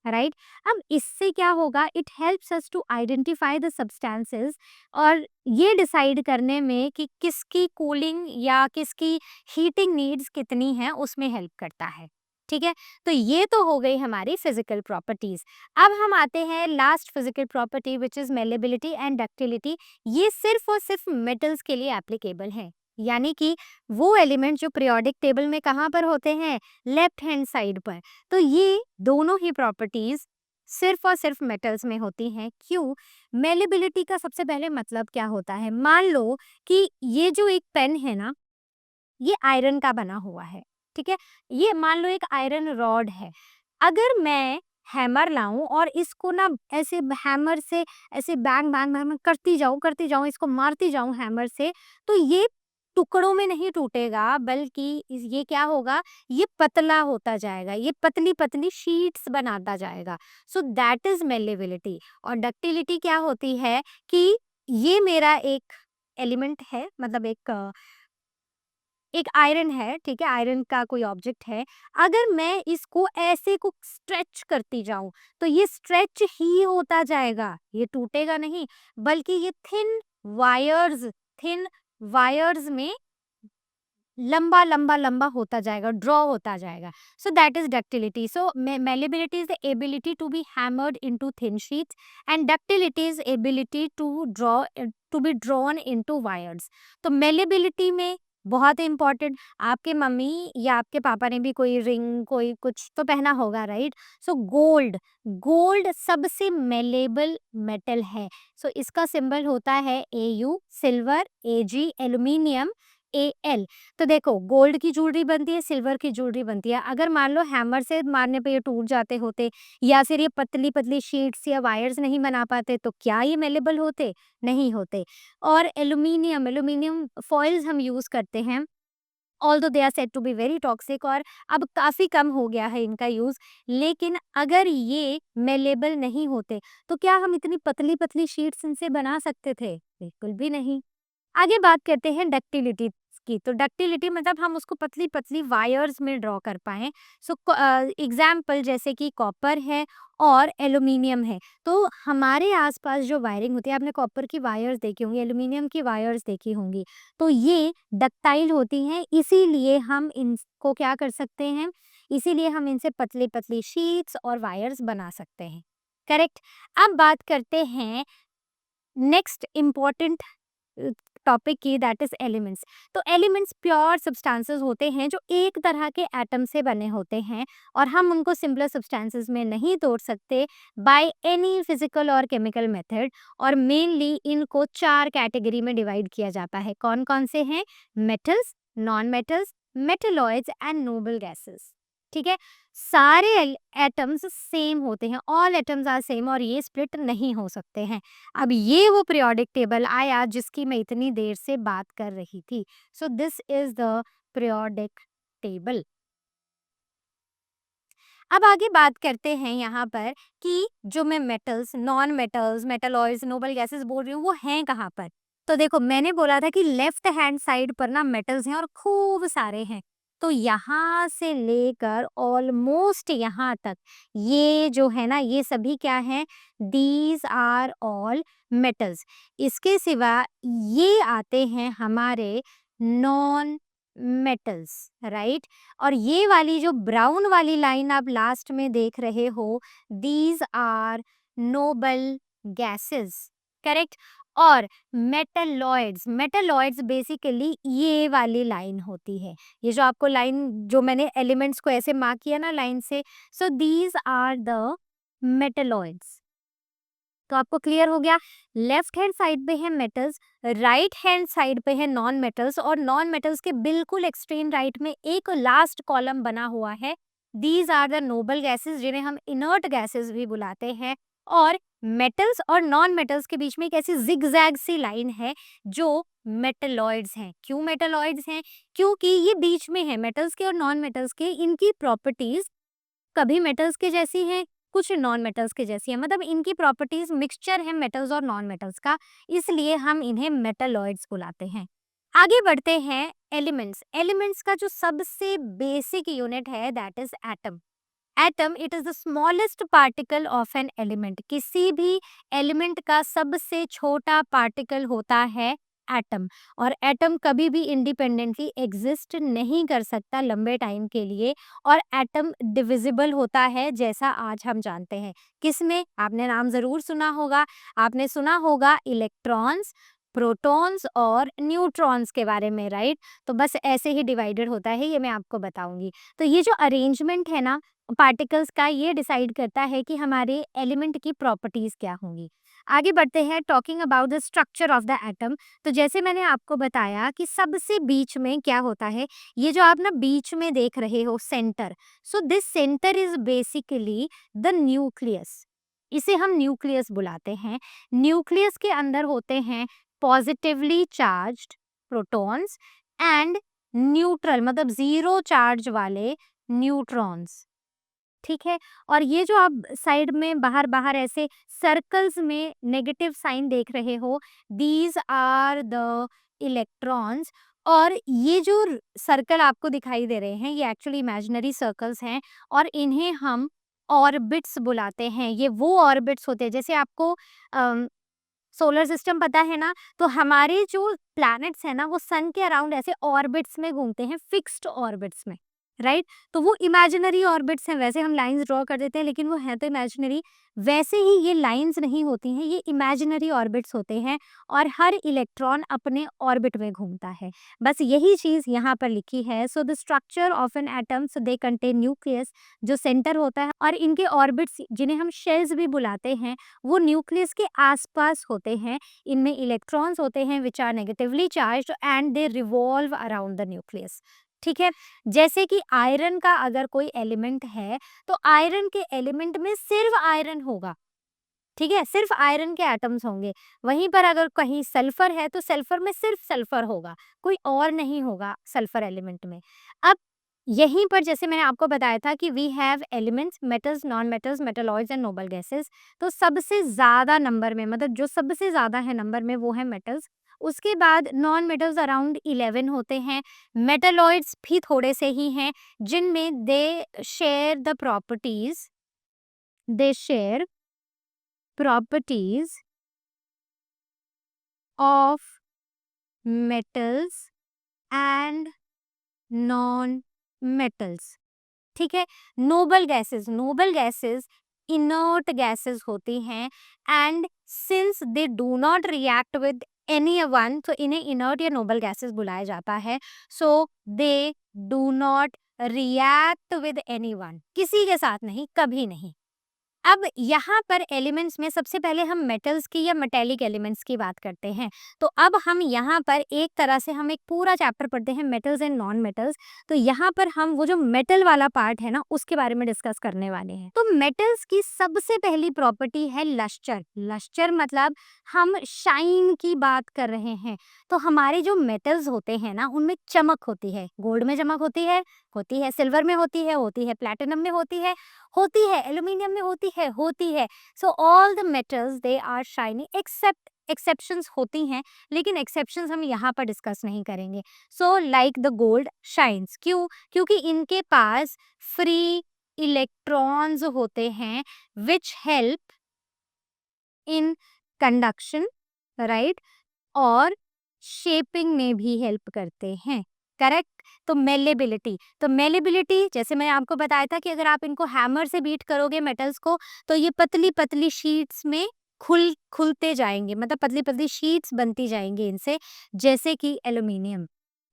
राइट। अब इससे क्या होगा, it helps us to identify the substances, और ये डिसाइड करने में कि किसकी कूलिंग या किसकी हीटिंग नीड्स कितनी है, उसमें हेल्प करता है। ठीक है, तो ये तो हो गई हमारी फिजिकल प्रॉपर्टीज। अब हम आते हैं last physical property, which is malleability and ductility. ये सिर्फ और सिर्फ मेटल्स के लिए एप्लीकेबल है, यानी कि वो एलिमेंट जो पीरियोडिक टेबल में कहाँ पर होते हैं, लेफ्ट हैंड साइड पर। तो ये दोनों ही प्रॉपर्टीज सिर्फ और सिर्फ मेटल्स में होती हैं। क्यों? मेलेबिलिटी का सबसे पहले मतलब क्या होता है? मान लो कि ये जो एक पेन है ना, ये आयरन का बना हुआ है, ठीक है? ये मान लो एक आयरन रॉड है। अगर मैं हैमर लाऊं और इसको ना ऐसे हैमर से ऐसे बैंग बैंग बैंग करती जाऊं, इसको मारती जाऊं हैमर से, तो ये टुकड़ों में नहीं टूटेगा, बल्कि ये क्या होगा, ये पतला होता जाएगा, ये पतली पतली शीट्स बनाता जाएगा। So that is malleability. और डक्टिलिटी क्या होती है कि ये मेरा एक एलिमेंट है, मतलब एक आयरन है, ठीक है, आयरन का कोई ऑब्जेक्ट है। अगर मैं इसको ऐसे को स्ट्रेच करती जाऊं, तो ये स्ट्रेच ही होता जाएगा, ये टूटेगा नहीं, बल्कि ये थिन वायर्स में लंबा लंबा लंबा होता जाएगा, ड्रॉ होता जाएगा। So that is ductility. So malleability is the ability to be hammered into thin sheets, and ductility is ability to be drawn into wires. तो मेलेबिलिटी में बहुत इंपॉर्टेंट, आपके मम्मी या आपके पापा ने भी कोई रिंग, कोई कुछ तो पहना होगा, राइट। सो गोल्ड, गोल्ड सबसे मेलेबल मेटल है। सो इसका सिंबल होता है AU, silver AG, aluminium AL। तो देखो, गोल्ड की ज्वेलरी बनती है, सिल्वर की ज्वेलरी बनती है। अगर मान लो हैमर से मारने पे ये टूट जाते होते, या फिर ये पतली पतली शीट्स या वायर्स नहीं बना पाते, तो क्या ये मेलेबल होते? नहीं होते। और एल्यूमिनियम, एल्यूमिनियम फॉइल्स हम यूज करते हैं, although they are said to be very toxic, और अब काफ़ी कम हो गया है इनका यूज़। लेकिन अगर ये मेलेबल नहीं होते, तो क्या हम इतनी पतली पतली शीट्स इनसे बना सकते थे? बिल्कुल भी नहीं। आगे बात करते हैं डक्टिलिटी की। तो डक्टिलिटी मतलब हम उसको पतली पतली वायर्स में ड्रॉ कर पाएँ। सो एग्जाम्पल जैसे कि कॉपर है और एल्यूमिनियम है। तो हमारे आसपास जो वायरिंग होती है, आपने कॉपर की वायर्स देखी होंगी, एल्यूमिनियम की वायर्स देखी होंगी, तो ये डक्टाइल होती हैं, इसीलिए हम इनको क्या कर सकते हैं, इसीलिए हम इनसे पतली पतली शीट्स और वायर्स बना सकते हैं। करेक्ट। अब बात करते हैं नेक्स्ट इम्पॉर्टेंट टॉपिक की, दैट इज एलिमेंट्स। तो एलिमेंट्स प्योर सब्सटेंसेस होते हैं जो एक तरह के एटम से बने होते हैं और हम उनको सिंपलर सब्सटेंसेस में नहीं तोड़ सकते बाय एनी फिजिकल और केमिकल मेथड। और मेनली इनको 4 कैटेगरी में डिवाइड किया जाता है। कौन कौन से हैं? Metals, non metals, metalloids and noble gases. ठीक है, सारे एटम्स सेम होते हैं, ऑल एटम्स आर सेम, और ये स्प्लिट नहीं हो सकते हैं। अब ये वो पीरियोडिक टेबल आया जिसकी मैं इतनी देर से बात कर रही थी। सो this is the periodic table. अब आगे बात करते हैं यहाँ पर कि जो मैं metals, non metals, metalloids, noble gases बोल रही हूँ, वो हैं कहाँ पर। तो देखो, मैंने बोला था कि लेफ्ट हैंड साइड पर ना मेटल्स हैं और खूब सारे हैं। तो यहाँ से लेकर ऑलमोस्ट यहाँ तक ये जो है ना, ये सभी क्या हैं? These are all metals. इसके सिवा ये आते हैं हमारे नॉन मेटल्स, राइट। और ये वाली जो ब्राउन वाली लाइन आप लास्ट में देख रहे हो, these are noble gases, correct. और मेटलॉइड्स, मेटलॉइड्स बेसिकली ये वाली लाइन होती है। ये जो आपको लाइन, जो मैंने एलिमेंट्स को ऐसे मार्क किया ना लाइन से, so these are the metalloids. तो आपको क्लियर हो गया, लेफ्ट हैंड साइड पे है मेटल्स, राइट हैंड साइड पे है नॉन मेटल्स, और नॉन मेटल्स के बिल्कुल एक्सट्रीम राइट में एक लास्ट कॉलम बना हुआ है, these are the noble gases, जिन्हें हम इनर्ट गैसेस भी बुलाते हैं। और मेटल्स और नॉन मेटल्स के बीच में एक ऐसी जिगजैग सी लाइन है जो मेटलॉइड्स हैं। क्यों मेटलॉइड्स हैं? क्योंकि ये बीच में है मेटल्स के और नॉन मेटल्स के। इनकी प्रॉपर्टीज कभी मेटल्स के जैसी हैं, कुछ नॉन मेटल्स के जैसी है, मतलब इनकी प्रॉपर्टीज मिक्सचर है मेटल्स और नॉन मेटल्स का, इसलिए हम इन्हें मेटलॉइड्स बुलाते हैं। आगे बढ़ते हैं एलिमेंट्स। एलिमेंट्स का जो सबसे बेसिक यूनिट है that is atom. Atom, it is the smallest particle of an element. किसी भी एलिमेंट का सबसे छोटा पार्टिकल होता है एटम। और एटम कभी भी इंडिपेंडेंटली एग्जिस्ट नहीं कर सकता लंबे टाइम के लिए। और एटम डिविजिबल होता है, जैसा आज हम जानते हैं। किसमें? आपने नाम जरूर सुना होगा, आपने सुना होगा इलेक्ट्रॉन्स, प्रोटॉन्स और न्यूट्रॉन्स के बारे में, राइट। तो बस ऐसे ही डिवाइडेड होता है, ये मैं आपको बताऊंगी। तो ये जो अरेंजमेंट है ना पार्टिकल्स का, ये डिसाइड करता है कि हमारे एलिमेंट की प्रॉपर्टीज क्या होंगी। आगे बढ़ते हैं, talking about the structure of the atom. तो जैसे मैंने आपको बताया कि सबसे बीच में क्या होता है, ये जो आप ना बीच में देख रहे हो centre, so this centre is basically the nucleus. इसे हम न्यूक्लियस बुलाते हैं। न्यूक्लियस के अंदर होते हैं positively charged protons and neutral, मतलब जीरो चार्ज वाले न्यूट्रॉन्स। ठीक है, और ये जो आप साइड में बाहर बाहर ऐसे सर्कल्स में नेगेटिव साइन देख रहे हो, दीज आर द इलेक्ट्रॉन्स। और ये जो सर्कल आपको दिखाई दे रहे हैं, ये एक्चुअली इमेजिनरी सर्कल्स हैं और इन्हें हम ऑर्बिट्स बुलाते हैं। ये वो ऑर्बिट्स होते हैं, जैसे आपको सोलर सिस्टम पता है ना, तो हमारे जो प्लैनेट्स हैं ना, वो सन के अराउंड ऐसे ऑर्बिट्स में घूमते हैं, फिक्स्ड ऑर्बिट्स में, राइट। तो वो इमेजिनरी ऑर्बिट्स हैं। वैसे हम लाइंस ड्रॉ कर देते हैं, लेकिन वो है तो इमेजिनरी। वैसे ही ये लाइंस नहीं होती हैं, ये इमेजिनरी ऑर्बिट्स होते हैं और हर इलेक्ट्रॉन अपने ऑर्बिट में घूमता है। बस यही चीज़ यहाँ पर लिखी है। So the structure of an atom, so they contain nucleus, जो सेंटर होता है, और इनके ऑर्बिट्स जिन्हें हम शेल्स भी बुलाते हैं, वो न्यूक्लियस के आसपास होते हैं। इनमें इलेक्ट्रॉन्स होते हैं which are negatively charged and they revolve around the nucleus. ठीक है, जैसे कि आयरन का अगर कोई एलिमेंट है, तो आयरन के एलिमेंट में सिर्फ आयरन होगा। ठीक है, सिर्फ आयरन के एटम्स होंगे। वहीं पर अगर कहीं सल्फर है, तो सल्फर में सिर्फ सल्फर होगा, कोई और नहीं होगा सल्फर एलिमेंट में। अब यहीं पर जैसे मैंने आपको बताया था कि we have elements, metals, non metals, metalloids and noble gases. तो सबसे ज्यादा नंबर में, मतलब जो सबसे ज्यादा है नंबर में, वो है मेटल्स। उसके बाद नॉन मेटल्स अराउंड 11 होते हैं। मेटलॉइड्स भी थोड़े से ही हैं, जिनमें they share the properties, they share properties of metals and non metals. ठीक है, noble gases, noble gases inert gases होती हैं and since they do not react with any one, तो इन्हें इनर्ट या नोबल गैसेस बुलाया जाता है. So they do not react with anyone, किसी के साथ नहीं, कभी नहीं. अब यहाँ पर एलिमेंट्स में सबसे पहले हम मेटल्स की या मेटेलिक एलिमेंट्स की बात करते हैं. तो अब हम यहाँ पर एक तरह से हम एक पूरा चैप्टर पढ़ते हैं मेटल्स एंड नॉन मेटल्स. तो यहाँ पर हम वो जो मेटल वाला पार्ट है ना, उसके बारे में डिस्कस करने वाले हैं. तो मेटल्स की सबसे पहली प्रॉपर्टी है लस्टर. लस्टर मतलब हम शाइन की बात कर रहे हैं. तो हमारे जो मेटल्स होते हैं ना, उनमें चमक होती है. गोल्ड में चमक होती है सिल्वर में होती है प्लैटिनम में होती है एल्यूमिनियम में होती है. So all the metals they are shiny except exceptions होती हैं, लेकिन एक्सेप्शंस हम यहाँ पर डिस्कस नहीं करेंगे. So like the gold shines, क्यों? क्योंकि इनके पास फ्री इलेक्ट्रॉन्स होते हैं which help in conduction, right, और शेपिंग में भी हेल्प करते हैं. करेक्ट. तो मेलेबिलिटी जैसे मैं आपको बताया था कि अगर आप इनको हैमर से बीट करोगे मेटल्स को, तो ये पतली पतली शीट्स में खुलते जाएंगे, मतलब पतली पतली शीट्स बनती जाएंगी इनसे, जैसे कि एल्यूमिनियम.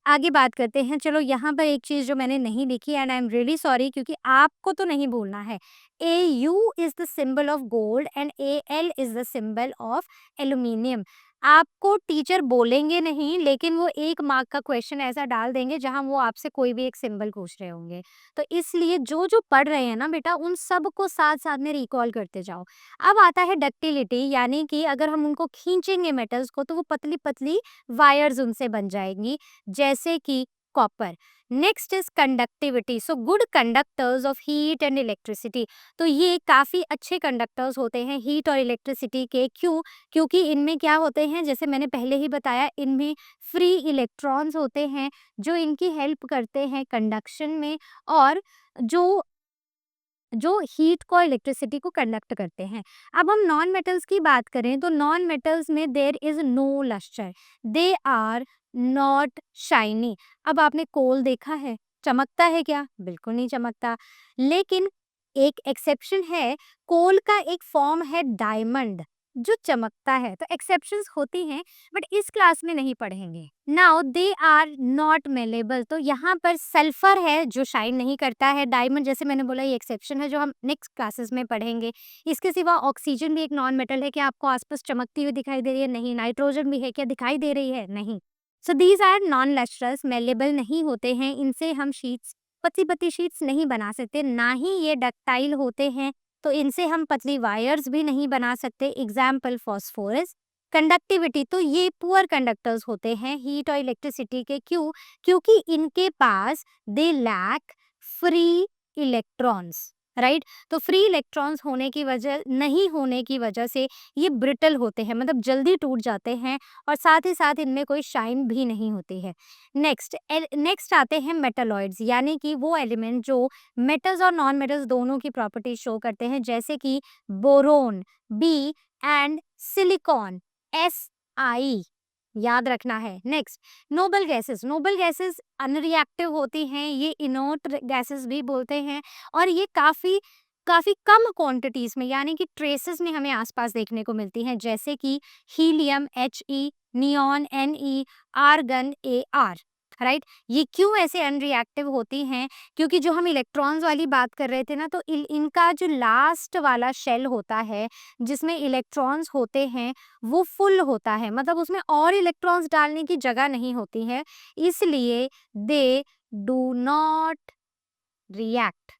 आगे बात करते हैं. चलो यहाँ पर एक चीज जो मैंने नहीं लिखी, and I am really sorry, क्योंकि आपको तो नहीं भूलना है. AU is the symbol of gold and AL is the symbol of aluminium. आपको टीचर बोलेंगे नहीं, लेकिन वो 1 मार्क का क्वेश्चन ऐसा डाल देंगे जहां वो आपसे कोई भी एक सिंबल पूछ रहे होंगे. तो इसलिए जो जो पढ़ रहे हैं ना बेटा, उन सब को साथ साथ में रिकॉल करते जाओ. अब आता है डक्टिलिटी, यानी कि अगर हम उनको खींचेंगे मेटल्स को, तो वो पतली पतली वायर्स उनसे बन जाएंगी, जैसे कि copper. Next is conductivity. So good conductors of heat and electricity. तो ये काफ़ी अच्छे कंडक्टर्स होते हैं हीट और इलेक्ट्रिसिटी के. क्यों? क्योंकि इनमें क्या होते हैं, जैसे मैंने पहले ही बताया, इनमें फ्री इलेक्ट्रॉन्स होते हैं जो इनकी हेल्प करते हैं कंडक्शन में, और जो जो हीट को इलेक्ट्रिसिटी को कंडक्ट करते हैं. अब हम नॉन मेटल्स की बात करें, तो नॉन मेटल्स में there is no lustre, they are not shiny. अब आपने कोल देखा है, चमकता है क्या? बिल्कुल नहीं चमकता. लेकिन एक एक्सेप्शन है, कोल का एक फॉर्म है डायमंड, जो चमकता है. तो एक्सेप्शंस होती हैं, बट इस क्लास में नहीं पढ़ेंगे. Now they are not malleable. तो यहाँ पर सल्फर है जो शाइन नहीं करता है. डायमंड, जैसे मैंने बोला, ये एक्सेप्शन है जो हम नेक्स्ट क्लासेस में पढ़ेंगे. इसके सिवा ऑक्सीजन भी एक नॉन मेटल है. क्या आपको आसपास चमकती हुई दिखाई दे रही है? नहीं. नाइट्रोजन भी है, क्या दिखाई दे रही है? नहीं. So these are non lustrous, malleable नहीं होते हैं. इनसे हम शीट्स, पतली पतली शीट्स नहीं बना सकते. ना ही ये डक्टाइल होते हैं, तो इनसे हम पतली वायर्स भी नहीं बना सकते. Example phosphorus. कंडक्टिविटी, तो ये पुअर कंडक्टर्स होते हैं हीट और इलेक्ट्रिसिटी के. क्यों? क्योंकि इनके पास they lack free electrons, right. तो फ्री इलेक्ट्रॉन्स होने की वजह नहीं होने की वजह से ये ब्रिटल होते हैं, मतलब जल्दी टूट जाते हैं, और साथ ही साथ इनमें कोई शाइन भी नहीं होती है. नेक्स्ट आते हैं मेटालॉइड्स, यानी कि वो एलिमेंट जो मेटल्स और नॉन मेटल्स दोनों की प्रॉपर्टी शो करते हैं, जैसे कि boron B and silicon SI, याद रखना है. नेक्स्ट, नोबल गैसेस अनरिएक्टिव होती हैं, ये इनर्ट गैसेस भी बोलते हैं, और ये काफ़ी काफ़ी कम क्वांटिटीज़ में, यानी कि ट्रेसेस में हमें आसपास देखने को मिलती हैं, जैसे कि helium He, neon Ne, argon Ar, right. ये क्यों ऐसे अनरिएक्टिव होती हैं? क्योंकि जो हम इलेक्ट्रॉन्स वाली बात कर रहे थे ना, तो इनका जो लास्ट वाला शेल होता है जिसमें इलेक्ट्रॉन्स होते हैं, वो फुल होता है, मतलब उसमें और इलेक्ट्रॉन्स डालने की जगह नहीं होती है, इसलिए दे डू नॉट रिएक्ट.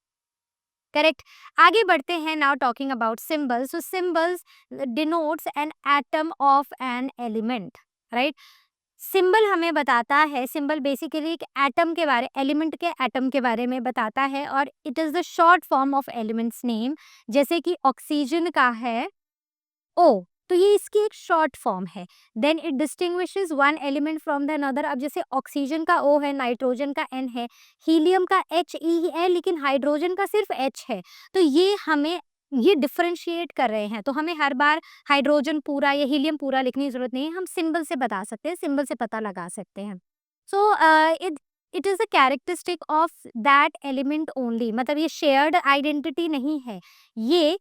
करेक्ट. आगे बढ़ते हैं. Now talking about symbols. So symbols denotes an atom of an element, right. Symbol हमें बताता है, सिंबल बेसिकली एक एटम के बारे, एलिमेंट के एटम के बारे में बताता है, और it is the short form of elements name. जैसे कि ऑक्सीजन का है O, तो ये इसकी एक शॉर्ट फॉर्म है. Then it distinguishes one element from the another. अब जैसे ऑक्सीजन का O है, नाइट्रोजन का N है, हीलियम का He है, लेकिन हाइड्रोजन का सिर्फ H है. तो ये डिफरेंशिएट कर रहे हैं, तो हमें हर बार हाइड्रोजन पूरा या हीलियम पूरा लिखने की जरूरत नहीं है, हम सिंबल से बता सकते हैं, सिंबल से पता लगा सकते हैं. So it is a characteristic of that element only, मतलब ये शेयर्ड आइडेंटिटी नहीं है, ये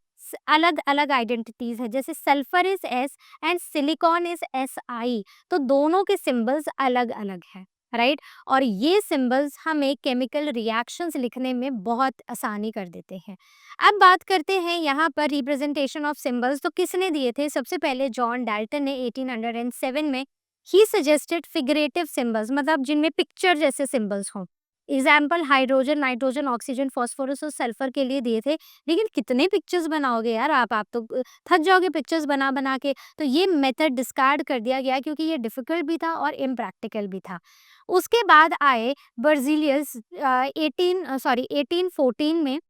अलग अलग आइडेंटिटीज है, जैसे sulphur is S and silicon is S I, तो दोनों के सिंबल्स अलग अलग हैं, राइट। और ये सिंबल्स हमें केमिकल रिएक्शंस लिखने में बहुत आसानी कर देते हैं। अब बात करते हैं यहाँ पर रिप्रेजेंटेशन ऑफ सिंबल्स, तो किसने दिए थे? सबसे पहले जॉन डाल्टन ने 1807 में ही सजेस्टेड फिगरेटिव सिंबल्स, मतलब जिनमें पिक्चर जैसे सिंबल्स हों। Example hydrogen, nitrogen, oxygen, phosphorus और सल्फर के लिए दिए थे। लेकिन कितने पिक्चर्स बनाओगे यार आप तो थक जाओगे पिक्चर्स बना बना के। तो ये मेथड डिस्कार्ड कर दिया गया क्योंकि ये डिफिकल्ट भी था और इम्प्रैक्टिकल भी था। उसके बाद आए बर्जीलियस 1814 में,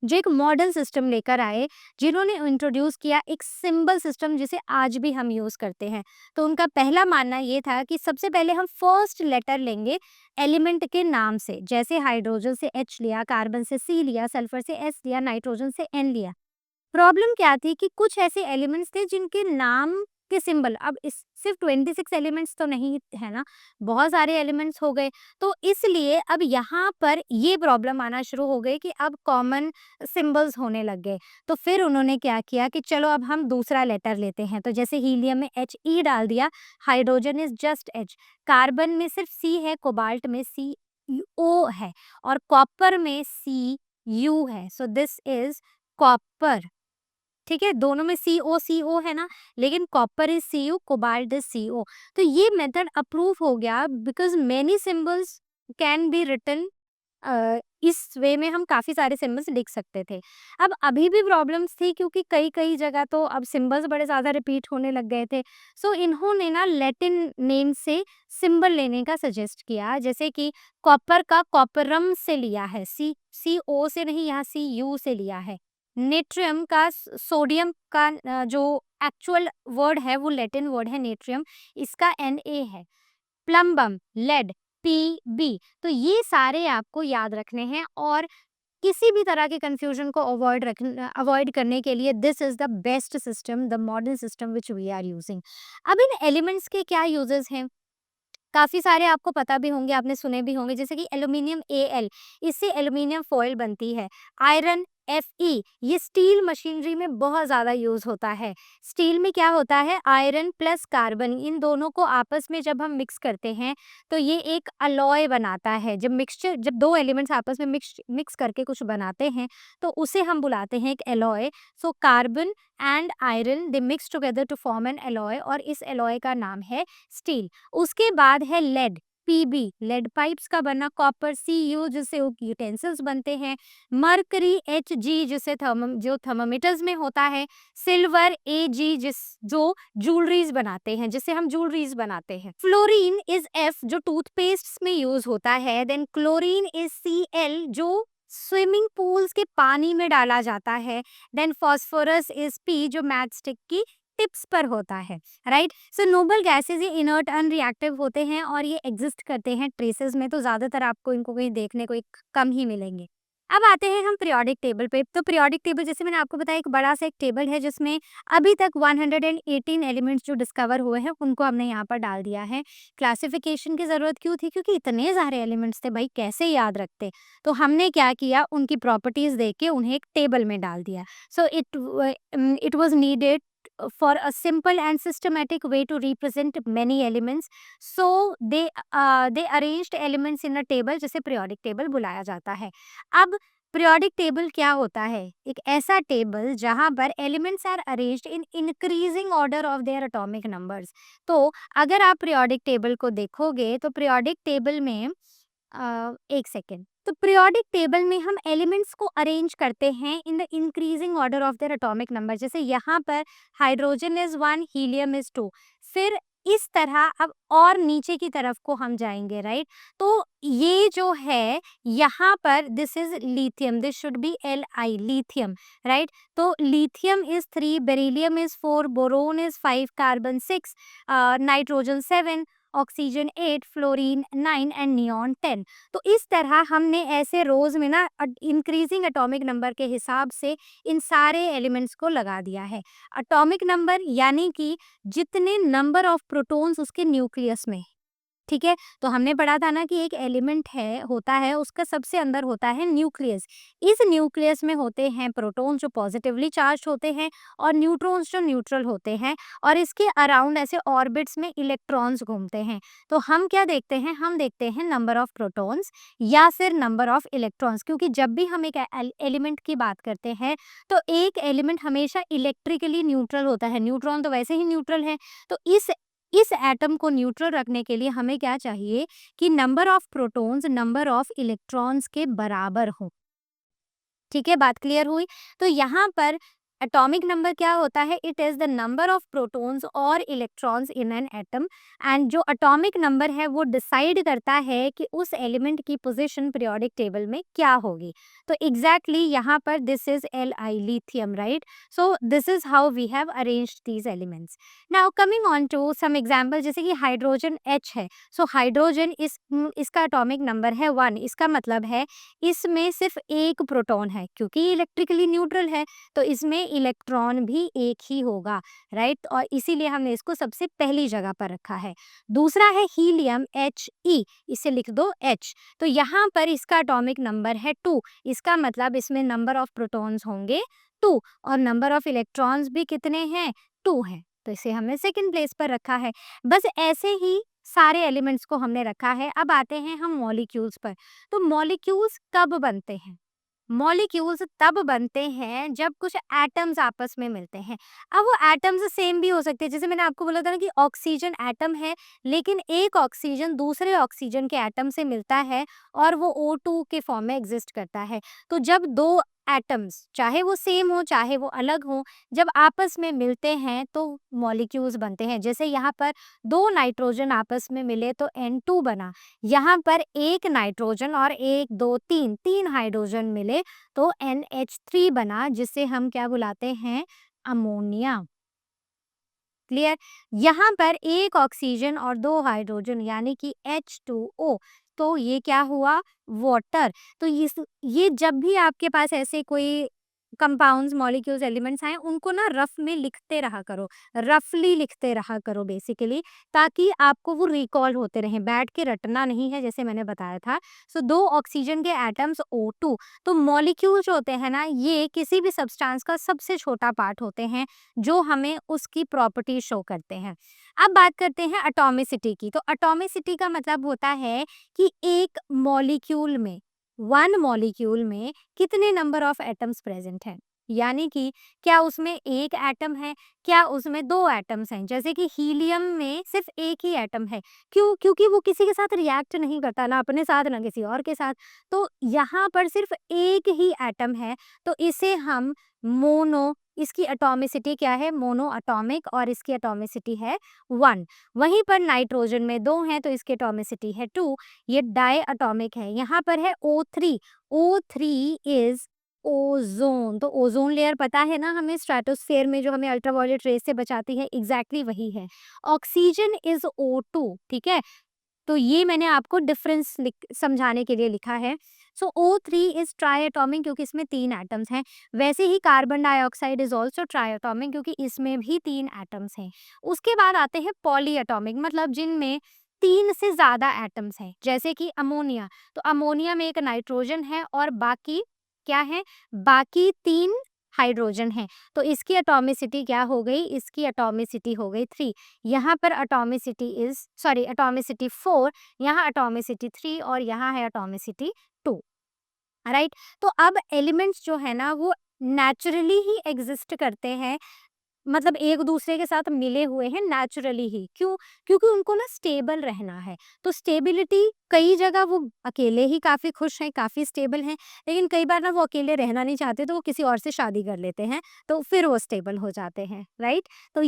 जो एक मॉडर्न सिस्टम लेकर आए, जिन्होंने इंट्रोड्यूस किया एक सिंबल सिस्टम जिसे आज भी हम यूज करते हैं। तो उनका पहला मानना ये था कि सबसे पहले हम फर्स्ट लेटर लेंगे एलिमेंट के नाम से, जैसे हाइड्रोजन से एच लिया, कार्बन से सी लिया, सल्फर से एस लिया, नाइट्रोजन से एन लिया। प्रॉब्लम क्या थी कि कुछ ऐसे एलिमेंट्स थे जिनके नाम के सिंबल, अब इस सिर्फ 26 एलिमेंट्स तो नहीं है ना, बहुत सारे एलिमेंट्स हो गए। तो इसलिए अब यहाँ पर ये प्रॉब्लम आना शुरू हो गई कि अब कॉमन सिंबल्स होने लग गए। तो फिर उन्होंने क्या किया कि चलो अब हम दूसरा लेटर लेते हैं। तो जैसे हीलियम में एच ई डाल दिया, hydrogen is just H, carbon में सिर्फ सी है, कोबाल्ट में सी ओ है, और कॉपर में सी यू है। So this is copper. ठीक है, दोनों में सी ओ है ना, लेकिन copper is C U, cobalt is C O. तो ये मेथड अप्रूव हो गया because many symbols can be written, इस वे में हम काफ़ी सारे सिंबल्स लिख सकते थे। अब अभी भी प्रॉब्लम्स थी क्योंकि कई कई जगह तो अब सिंबल्स बड़े ज़्यादा रिपीट होने लग गए थे। सो इन्होंने ना लैटिन नेम से सिंबल लेने का सजेस्ट किया, जैसे कि कॉपर का कॉपरम से लिया है, सी ओ से नहीं, यहाँ सी यू से लिया है। नेट्रियम का सोडियम का जो एक्चुअल वर्ड है वो लैटिन वर्ड है नेट्रियम, इसका एन ए है। Plumbum, lead, PB. तो ये सारे आपको याद रखने हैं और किसी भी तरह के कंफ्यूजन को अवॉइड करने के लिए this is the best system, the modern system which we are using. अब इन एलिमेंट्स के क्या यूजेस हैं? काफ़ी सारे आपको पता भी होंगे, आपने सुने भी होंगे, जैसे कि एल्यूमिनियम एल, इससे एल्यूमिनियम फॉयल बनती है। आयरन Fe, ये स्टील मशीनरी में बहुत ज़्यादा यूज़ होता है। स्टील में क्या होता है, आयरन प्लस कार्बन, इन दोनों को आपस में जब हम मिक्स करते हैं तो ये एक अलॉय बनाता है। जब दो एलिमेंट्स आपस में मिक्स करके कुछ बनाते हैं तो उसे हम बुलाते हैं एक alloy. So carbon and iron they mix together to form an alloy, और इस अलॉय का नाम है स्टील। उसके बाद है लेड, पीबी, लेड पाइप्स का बना। कॉपर, सीयू, जिससे यूटेंसिल्स बनते हैं। मरकरी, एचजी, जिससे जो थर्मामीटर्स में होता है। सिल्वर, एजी, जो ज्वेलरीज बनाते हैं, जिससे हम ज्वेलरीज बनाते हैं। फ्लोरीन इज एफ, जो टूथपेस्ट में यूज होता है। देन क्लोरीन इज सीएल, जो स्विमिंग पूल्स के पानी में डाला जाता है। देन फॉस्फोरस इज पी, जो मैच स्टिक की टिप्स पर होता है, राइट। सो नोबल गैसेज ये इनर्ट अनरिएक्टिव होते हैं और ये एग्जिस्ट करते हैं ट्रेसेस में, तो ज्यादातर आपको इनको कहीं देखने को एक कम ही मिलेंगे। अब आते हैं हम पीरियोडिक टेबल पे। तो पीरियोडिक टेबल, जैसे मैंने आपको बताया, एक बड़ा सा एक टेबल है जिसमें अभी तक 118 एलिमेंट्स जो डिस्कवर हुए हैं उनको हमने यहाँ पर डाल दिया है। क्लासिफिकेशन की ज़रूरत क्यों थी? क्योंकि इतने सारे एलिमेंट्स थे भाई, कैसे याद रखते। तो हमने क्या किया, उनकी प्रॉपर्टीज़ देख के उन्हें एक टेबल में डाल दिया। So it was needed for a simple and systematic way to represent many elements, so they arranged elements in a table, जिसे periodic table बुलाया जाता है। अब periodic table क्या होता है? एक ऐसा टेबल जहां पर elements are arranged in increasing order of their atomic numbers। तो अगर आप periodic table को देखोगे तो periodic table में एक सेकेंड, तो पीरियोडिक टेबल में हम एलिमेंट्स को अरेंज करते हैं in the increasing order of their atomic number. जैसे यहाँ पर हाइड्रोजन इज 1, हीलियम इज 2, फिर इस तरह अब और नीचे की तरफ को हम जाएंगे, राइट। तो ये जो है यहाँ पर this is lithium, this should be Li, lithium, right. तो lithium is 3, beryllium is 4, boron is 5, carbon 6, nitrogen 7, oxygen 8, fluorine 9 and neon 10। तो इस तरह हमने ऐसे रोज में ना इंक्रीजिंग एटॉमिक नंबर के हिसाब से इन सारे एलिमेंट्स को लगा दिया है। एटॉमिक नंबर यानी कि जितने नंबर ऑफ प्रोटॉन्स उसके न्यूक्लियस में, ठीक है, तो हमने पढ़ा था ना कि एक एलिमेंट है होता है, उसका सबसे अंदर होता है न्यूक्लियस। इस न्यूक्लियस में होते हैं प्रोटॉन जो पॉजिटिवली चार्ज होते हैं और न्यूट्रॉन्स जो न्यूट्रल होते हैं, और इसके अराउंड ऐसे ऑर्बिट्स में इलेक्ट्रॉन्स घूमते हैं। तो हम क्या देखते हैं, हम देखते हैं नंबर ऑफ प्रोटॉन्स या फिर नंबर ऑफ इलेक्ट्रॉन्स, क्योंकि जब भी हम एक एलिमेंट की बात करते हैं तो एक एलिमेंट हमेशा इलेक्ट्रिकली न्यूट्रल होता है, न्यूट्रॉन तो वैसे ही न्यूट्रल है। तो इस एटम को न्यूट्रल रखने के लिए हमें क्या चाहिए कि number of protons number of electrons के बराबर हो। ठीक है, बात क्लियर हुई। तो यहाँ पर एटॉमिक नंबर क्या होता है, it is the number of protons और electrons in an atom. And जो एटॉमिक नंबर है वो डिसाइड करता है कि उस एलिमेंट की पोजीशन पीरियोडिक टेबल में क्या होगी। तो एग्जैक्टली यहाँ पर this is Li lithium, right. So this is how we have arranged these elements. Now coming on to some example, जैसे कि हाइड्रोजन H है। सो हाइड्रोजन इसका एटॉमिक नंबर है 1। इसका मतलब है इसमें सिर्फ एक प्रोटॉन है, क्योंकि इलेक्ट्रिकली न्यूट्रल है तो इसमें इलेक्ट्रॉन भी एक ही होगा, राइट। और इसीलिए हमने इसको सबसे पहली जगह पर रखा है। दूसरा है हीलियम He, इसे लिख दो H। तो यहाँ पर इसका एटॉमिक नंबर है 2। इसका मतलब इसमें नंबर ऑफ प्रोटॉन्स होंगे 2 और नंबर ऑफ इलेक्ट्रॉन्स भी कितने हैं, 2 हैं। तो इसे हमने सेकंड प्लेस पर रखा है। बस ऐसे ही सारे एलिमेंट्स को हमने रखा है। अब आते हैं हम मॉलिक्यूल्स पर। तो मॉलिक्यूल्स कब बनते हैं, मॉलिक्यूल्स तब बनते हैं जब कुछ एटम्स आपस में मिलते हैं। अब वो एटम्स सेम भी हो सकते हैं, जैसे मैंने आपको बोला था ना कि ऑक्सीजन एटम है, लेकिन एक ऑक्सीजन दूसरे ऑक्सीजन के एटम से मिलता है और वो O2 के फॉर्म में एग्जिस्ट करता है। तो जब दो एटम्स, चाहे वो सेम हो चाहे वो अलग हो, जब आपस में मिलते हैं तो मॉलिक्यूल्स बनते हैं। जैसे यहाँ पर दो नाइट्रोजन आपस में मिले तो N2 बना। यहाँ पर एक नाइट्रोजन और एक दो तीन तीन हाइड्रोजन मिले तो NH3 बना, जिसे हम क्या बुलाते हैं, अमोनिया। क्लियर। यहाँ पर एक ऑक्सीजन और दो हाइड्रोजन यानी कि H2O, तो ये क्या हुआ, वाटर। तो ये जब भी आपके पास ऐसे कोई कंपाउंड्स मॉलिक्यूल्स एलिमेंट्स आए, उनको ना रफ में लिखते रहा करो, रफली लिखते रहा करो बेसिकली, ताकि आपको वो रिकॉल होते रहें, बैठ के रटना नहीं है जैसे मैंने बताया था। सो दो ऑक्सीजन के एटम्स O2। तो मॉलिक्यूल जो होते हैं ना, ये किसी भी सब्सटेंस का सबसे छोटा पार्ट होते हैं जो हमें उसकी प्रॉपर्टी शो करते हैं। अब बात करते हैं एटॉमिसिटी की। तो एटॉमिसिटी का मतलब होता है कि एक मॉलिक्यूल में, वन मॉलिक्यूल में कितने नंबर ऑफ एटम्स प्रेजेंट हैं, यानी कि क्या उसमें एक एटम है, क्या उसमें दो एटम्स हैं। जैसे कि हीलियम में सिर्फ एक ही एटम है, क्यों, क्योंकि वो किसी के साथ रिएक्ट नहीं करता, ना अपने साथ ना किसी और के साथ। तो यहाँ पर सिर्फ एक ही एटम है, तो इसे हम मोनो, इसकी एटॉमिसिटी क्या है, मोनो एटॉमिक, और इसकी एटॉमिसिटी है 1। वहीं पर नाइट्रोजन में दो हैं तो इसकी एटॉमिसिटी है 2, ये डाई एटॉमिक है। यहाँ पर है O3। O3 is ozone. तो ओजोन लेयर पता है ना हमें, स्ट्रेटोस्फेयर में जो हमें अल्ट्रावायलेट रेस से बचाती है, एग्जैक्टली वही है। ऑक्सीजन इज O2, ठीक है। तो ये मैंने आपको डिफरेंस समझाने के लिए लिखा है। सो O3 इज ट्राई एटॉमिक, क्योंकि इसमें 3 एटम्स हैं। वैसे ही carbon dioxide is also tri atomic, क्योंकि इसमें भी 3 एटम्स हैं। उसके बाद आते हैं पॉली एटॉमिक, मतलब जिनमें 3 से ज़्यादा एटम्स हैं, जैसे कि अमोनिया। तो अमोनिया में एक नाइट्रोजन है और बाकी क्या है, बाकी 3 हाइड्रोजन है। तो इसकी एटॉमिसिटी क्या हो गई, इसकी एटॉमिसिटी हो गई 3। यहाँ पर एटॉमिसिटी 4, यहाँ एटॉमिसिटी 3 और यहाँ है एटॉमिसिटी 2, राइट। तो अब एलिमेंट्स जो है ना वो नेचुरली ही एग्जिस्ट करते हैं, मतलब एक दूसरे के साथ मिले हुए हैं नेचुरली ही। क्यों, क्योंकि उनको ना स्टेबल रहना है। तो स्टेबिलिटी, कई जगह वो अकेले ही काफ़ी खुश हैं, काफ़ी स्टेबल हैं, लेकिन कई बार ना वो अकेले रहना नहीं चाहते तो वो किसी और से शादी कर लेते हैं, तो फिर वो स्टेबल हो जाते हैं, राइट। तो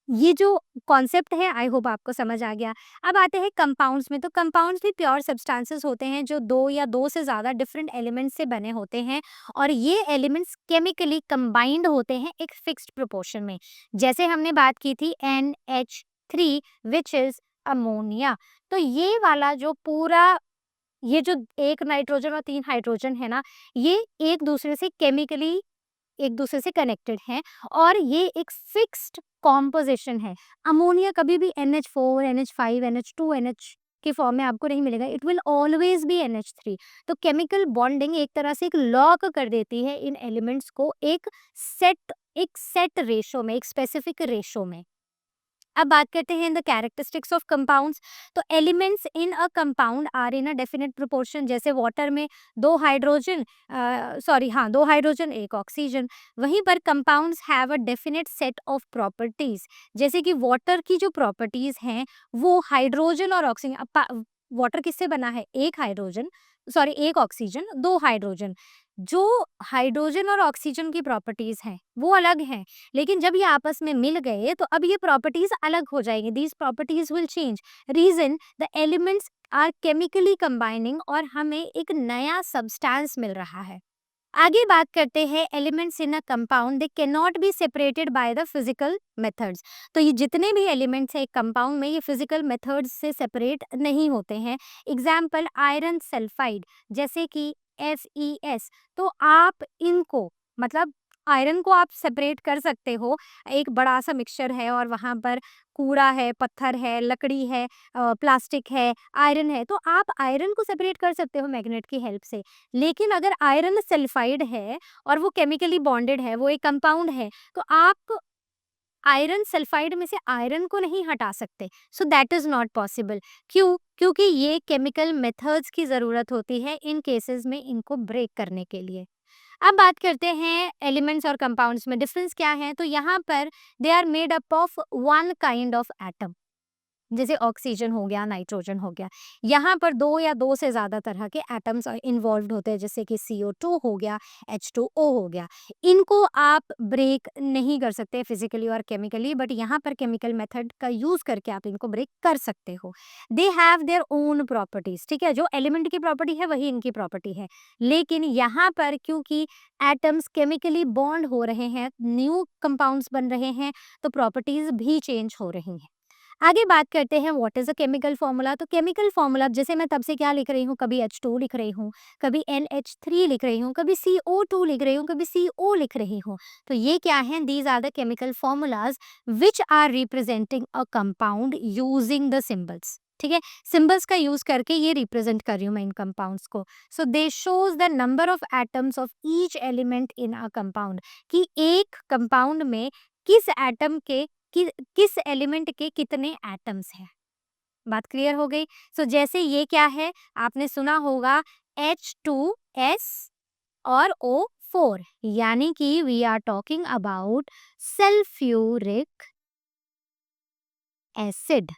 ये जो कॉन्सेप्ट है, आई होप आपको समझ आ गया। अब आते हैं कंपाउंड्स में। तो कंपाउंड्स भी प्योर सब्सटेंसेस होते हैं जो दो या दो से ज़्यादा डिफरेंट एलिमेंट्स से बने होते हैं, और ये एलिमेंट्स केमिकली कंबाइंड होते हैं एक फिक्स्ड प्रोपोर्शन में। जैसे हमने बात की थी NH3 विच इज़ अमोनिया। तो ये वाला जो पूरा, ये जो एक नाइट्रोजन और 3 हाइड्रोजन है ना, ये एक दूसरे से केमिकली एक दूसरे से कनेक्टेड हैं और ये एक फिक्स्ड कॉम्पोजिशन है। अमोनिया कभी भी NH4, NH5, NH2, NH के फॉर्म में आपको नहीं मिलेगा, it will always be NH3। तो केमिकल बॉन्डिंग एक तरह से एक लॉक कर देती है इन एलिमेंट्स को एक सेट रेशो में, एक स्पेसिफिक रेशो में। अब बात करते हैं द कैरेक्टरिस्टिक्स ऑफ कंपाउंड्स। तो elements in a compound are in a definite proportion. जैसे वाटर में 2 हाइड्रोजन 1 ऑक्सीजन। वहीं पर compounds have a definite set of properties. जैसे कि वाटर की जो प्रॉपर्टीज हैं वो हाइड्रोजन और ऑक्सीजन, वाटर किससे बना है? एक ऑक्सीजन 2 हाइड्रोजन। जो हाइड्रोजन और ऑक्सीजन की प्रॉपर्टीज हैं वो अलग हैं, लेकिन जब ये आपस में मिल गए तो अब ये प्रॉपर्टीज अलग हो जाएंगी। These properties will change. Reason the elements are chemically combining और हमें एक नया सब्सटेंस मिल रहा है। आगे बात करते हैं elements in a compound they can not be separated by the physical methods. तो ये जितने भी एलिमेंट्स हैं एक कंपाउंड में, ये फिजिकल मेथड्स से सेपरेट नहीं होते हैं। एग्जाम्पल आयरन सल्फाइड, जैसे कि FeS। तो आप इनको, मतलब आयरन को आप सेपरेट कर सकते हो। एक बड़ा सा मिक्सचर है और वहाँ पर कूड़ा है, पत्थर है, लकड़ी है, प्लास्टिक है, आयरन है, तो आप आयरन को सेपरेट कर सकते हो मैग्नेट की हेल्प से। लेकिन अगर आयरन सल्फाइड है और वो केमिकली बॉन्डेड है, वो एक कंपाउंड है, तो आप आयरन सल्फाइड में से आयरन को नहीं हटा सकते। सो दैट इज नॉट पॉसिबल। क्यों? क्योंकि ये केमिकल मेथड्स की ज़रूरत होती है इन केसेस में इनको ब्रेक करने के लिए। अब बात करते हैं एलिमेंट्स और कंपाउंड्स में डिफरेंस क्या है। तो यहाँ पर they are made up of one kind of atom. जैसे ऑक्सीजन हो गया, नाइट्रोजन हो गया, यहाँ पर 2 या 2 से ज़्यादा तरह के एटम्स इन्वॉल्व्ड होते हैं, जैसे कि CO2 हो गया, H2O हो गया। इनको आप ब्रेक नहीं कर सकते फिजिकली और केमिकली, बट यहाँ पर केमिकल मेथड का यूज़ करके आप इनको ब्रेक कर सकते हो। They have their own properties, ठीक है, जो एलिमेंट की प्रॉपर्टी है वही इनकी प्रॉपर्टी है। लेकिन यहाँ पर क्योंकि एटम्स केमिकली बॉन्ड हो रहे हैं, न्यू कंपाउंड्स बन रहे हैं, तो प्रॉपर्टीज भी चेंज हो रही हैं। आगे बात करते हैं what is a chemical formula. तो केमिकल फॉर्मूला, जैसे मैं तब से क्या लिख रही हूँ, कभी H2 लिख रही हूँ, कभी NH3 लिख रही हूँ, कभी CO2 लिख रही हूँ, कभी CO लिख रही हूँ। तो ये क्या है? These are the chemical formulas which are representing a compound using the symbols. ठीक है, सिंबल्स का यूज करके ये रिप्रेजेंट कर रही हूँ मैं इन कंपाउंड्स को। So they shows the number of atoms of each element in a compound, कि एक कंपाउंड में किस एटम के किस एलिमेंट के कितने एटम्स हैं। बात क्लियर हो गई? सो जैसे ये क्या है, आपने सुना होगा H2S और O4, यानी कि we are talking about sulphuric acid.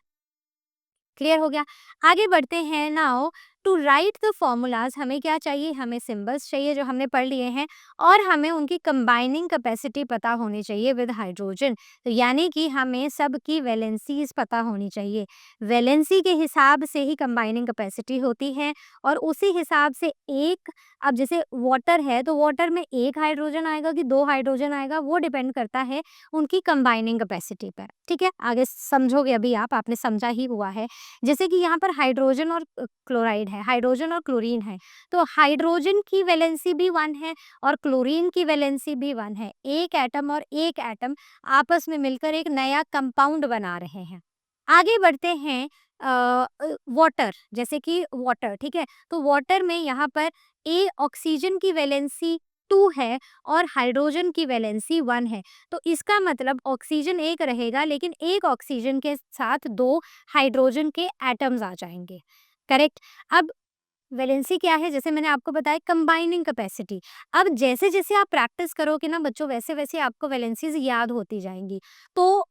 Clear हो गया? आगे बढ़ते हैं। Now to write the formulas हमें क्या चाहिए? हमें सिंबल्स चाहिए जो हमने पढ़ लिए हैं, और हमें उनकी कंबाइनिंग कैपेसिटी पता होनी चाहिए विद हाइड्रोजन। तो यानी कि हमें सब की वैलेंसीज पता होनी चाहिए। वैलेंसी के हिसाब से ही कंबाइनिंग कैपेसिटी होती है, और उसी हिसाब से एक, अब जैसे वाटर है तो वाटर में 1 हाइड्रोजन आएगा कि 2 हाइड्रोजन आएगा, वो डिपेंड करता है उनकी कंबाइनिंग कैपेसिटी पर। ठीक है, आगे समझोगे अभी आपने समझा ही हुआ है। जैसे कि यहाँ पर हाइड्रोजन और क्लोराइड है, हाइड्रोजन और क्लोरीन है, तो हाइड्रोजन की वैलेंसी भी 1 है और क्लोरीन की वैलेंसी भी 1 है। एक एटम और एक एटम आपस में मिलकर एक नया कंपाउंड बना रहे हैं। आगे बढ़ते हैं वाटर, जैसे कि वाटर, ठीक है, तो वाटर में यहाँ पर ऑक्सीजन की वैलेंसी 2 है और हाइड्रोजन की वैलेंसी 1 है। तो इसका मतलब ऑक्सीजन एक रहेगा, लेकिन एक ऑक्सीजन के साथ 2 हाइड्रोजन के एटम्स आ जाएंगे। करेक्ट? अब वैलेंसी क्या है? जैसे मैंने आपको बताया, कंबाइनिंग कैपेसिटी। अब जैसे जैसे आप प्रैक्टिस करोगे ना बच्चों, वैसे वैसे आपको वैलेंसीज याद होती जाएंगी। तो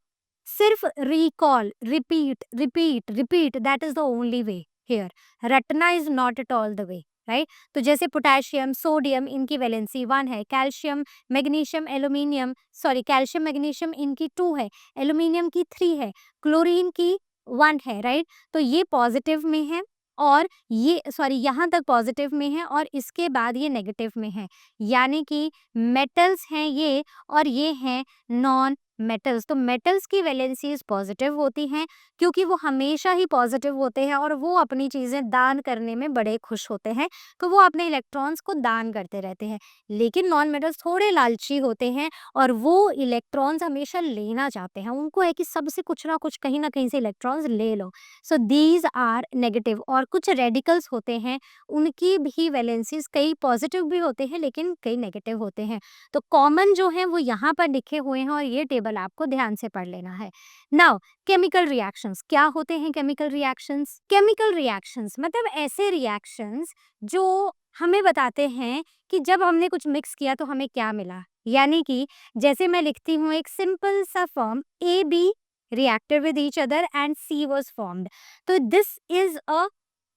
सिर्फ recall, repeat repeat repeat, that is the only way here. रटना is not at all the way, right? तो जैसे पोटेशियम, सोडियम, इनकी वैलेंसी 1 है। Calcium, magnesium, aluminium, sorry, calcium magnesium इनकी 2 है, एल्यूमिनियम की 3 है, क्लोरीन की 1 है, राइट? तो ये पॉजिटिव में है, और ये, सॉरी, यहाँ तक पॉजिटिव में है और इसके बाद ये नेगेटिव में है, यानी कि मेटल्स हैं ये, और ये हैं नॉन मेटल्स, तो मेटल्स की वैलेंसीज पॉजिटिव होती हैं क्योंकि वो हमेशा ही पॉजिटिव होते हैं और वो अपनी चीज़ें दान करने में बड़े खुश होते हैं, तो वो अपने इलेक्ट्रॉन्स को दान करते रहते हैं। लेकिन नॉन मेटल्स थोड़े लालची होते हैं और वो इलेक्ट्रॉन्स हमेशा लेना चाहते हैं, उनको है कि सबसे कुछ ना कुछ कहीं ना कहीं से इलेक्ट्रॉन्स ले लो। So these are negative. और कुछ रेडिकल्स होते हैं, उनकी भी वैलेंसीज कई पॉजिटिव भी होते हैं लेकिन कई नेगेटिव होते हैं। तो कॉमन जो है वो यहाँ पर लिखे हुए हैं और ये टेबल आपको ध्यान से पढ़ लेना है। नाउ केमिकल रिएक्शंस, क्या होते हैं केमिकल रिएक्शंस? केमिकल रिएक्शंस मतलब ऐसे रिएक्शंस जो हमें बताते हैं कि जब हमने कुछ मिक्स किया तो हमें क्या मिला। यानी कि जैसे मैं लिखती हूँ एक सिंपल सा form, A B reacted with each other and C was formed, तो दिस इज अ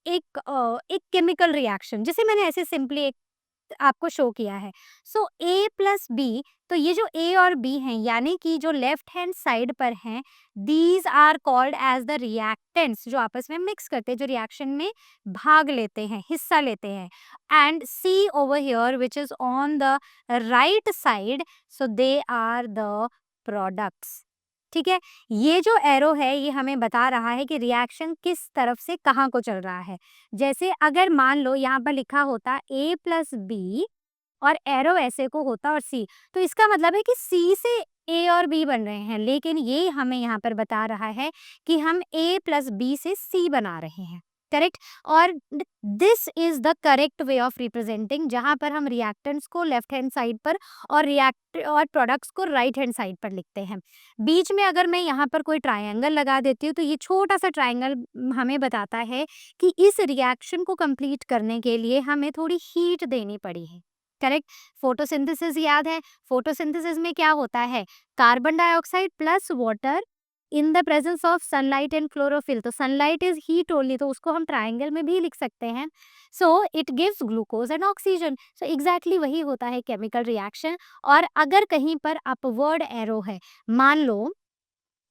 एक केमिकल रिएक्शन जिसे मैंने ऐसे सिंपली एक आपको शो किया है। सो ए प्लस बी, तो ये जो ए और बी हैं यानी कि जो लेफ्ट हैंड साइड पर हैं, these are called as the reactants, जो आपस में मिक्स करते हैं, जो रिएक्शन में भाग लेते हैं, हिस्सा लेते हैं। And C over here which is on the right side, so they are the products. ठीक है, ये जो एरो है ये हमें बता रहा है कि रिएक्शन किस तरफ से कहाँ को चल रहा है। जैसे अगर मान लो यहाँ पर लिखा होता ए प्लस बी और एरो ऐसे को होता और सी, तो इसका मतलब है कि सी से ए और बी बन रहे हैं, लेकिन ये हमें यहाँ पर बता रहा है कि हम ए प्लस बी से सी बना रहे हैं। करेक्ट। और this is the correct way of representing, जहाँ पर हम रिएक्टेंट्स को लेफ्ट हैंड साइड पर और प्रोडक्ट्स को राइट हैंड साइड पर लिखते हैं। बीच में अगर मैं यहाँ पर कोई ट्रायंगल लगा देती हूँ तो ये छोटा सा ट्रायंगल हमें बताता है कि इस रिएक्शन को कंप्लीट करने के लिए हमें थोड़ी हीट देनी पड़ी है। करेक्ट। फोटोसिंथेसिस याद है, फोटोसिंथेसिस में क्या होता है, carbon dioxide plus water in the presence of sunlight and chlorophyll, तो सनलाइट इज हीट ओनली, तो उसको हम ट्राइंगल में भी लिख सकते हैं। So it gives glucose and oxygen. So exactly वही होता है केमिकल रिएक्शन। और अगर कहीं पर अपवर्ड एरो है, मान लो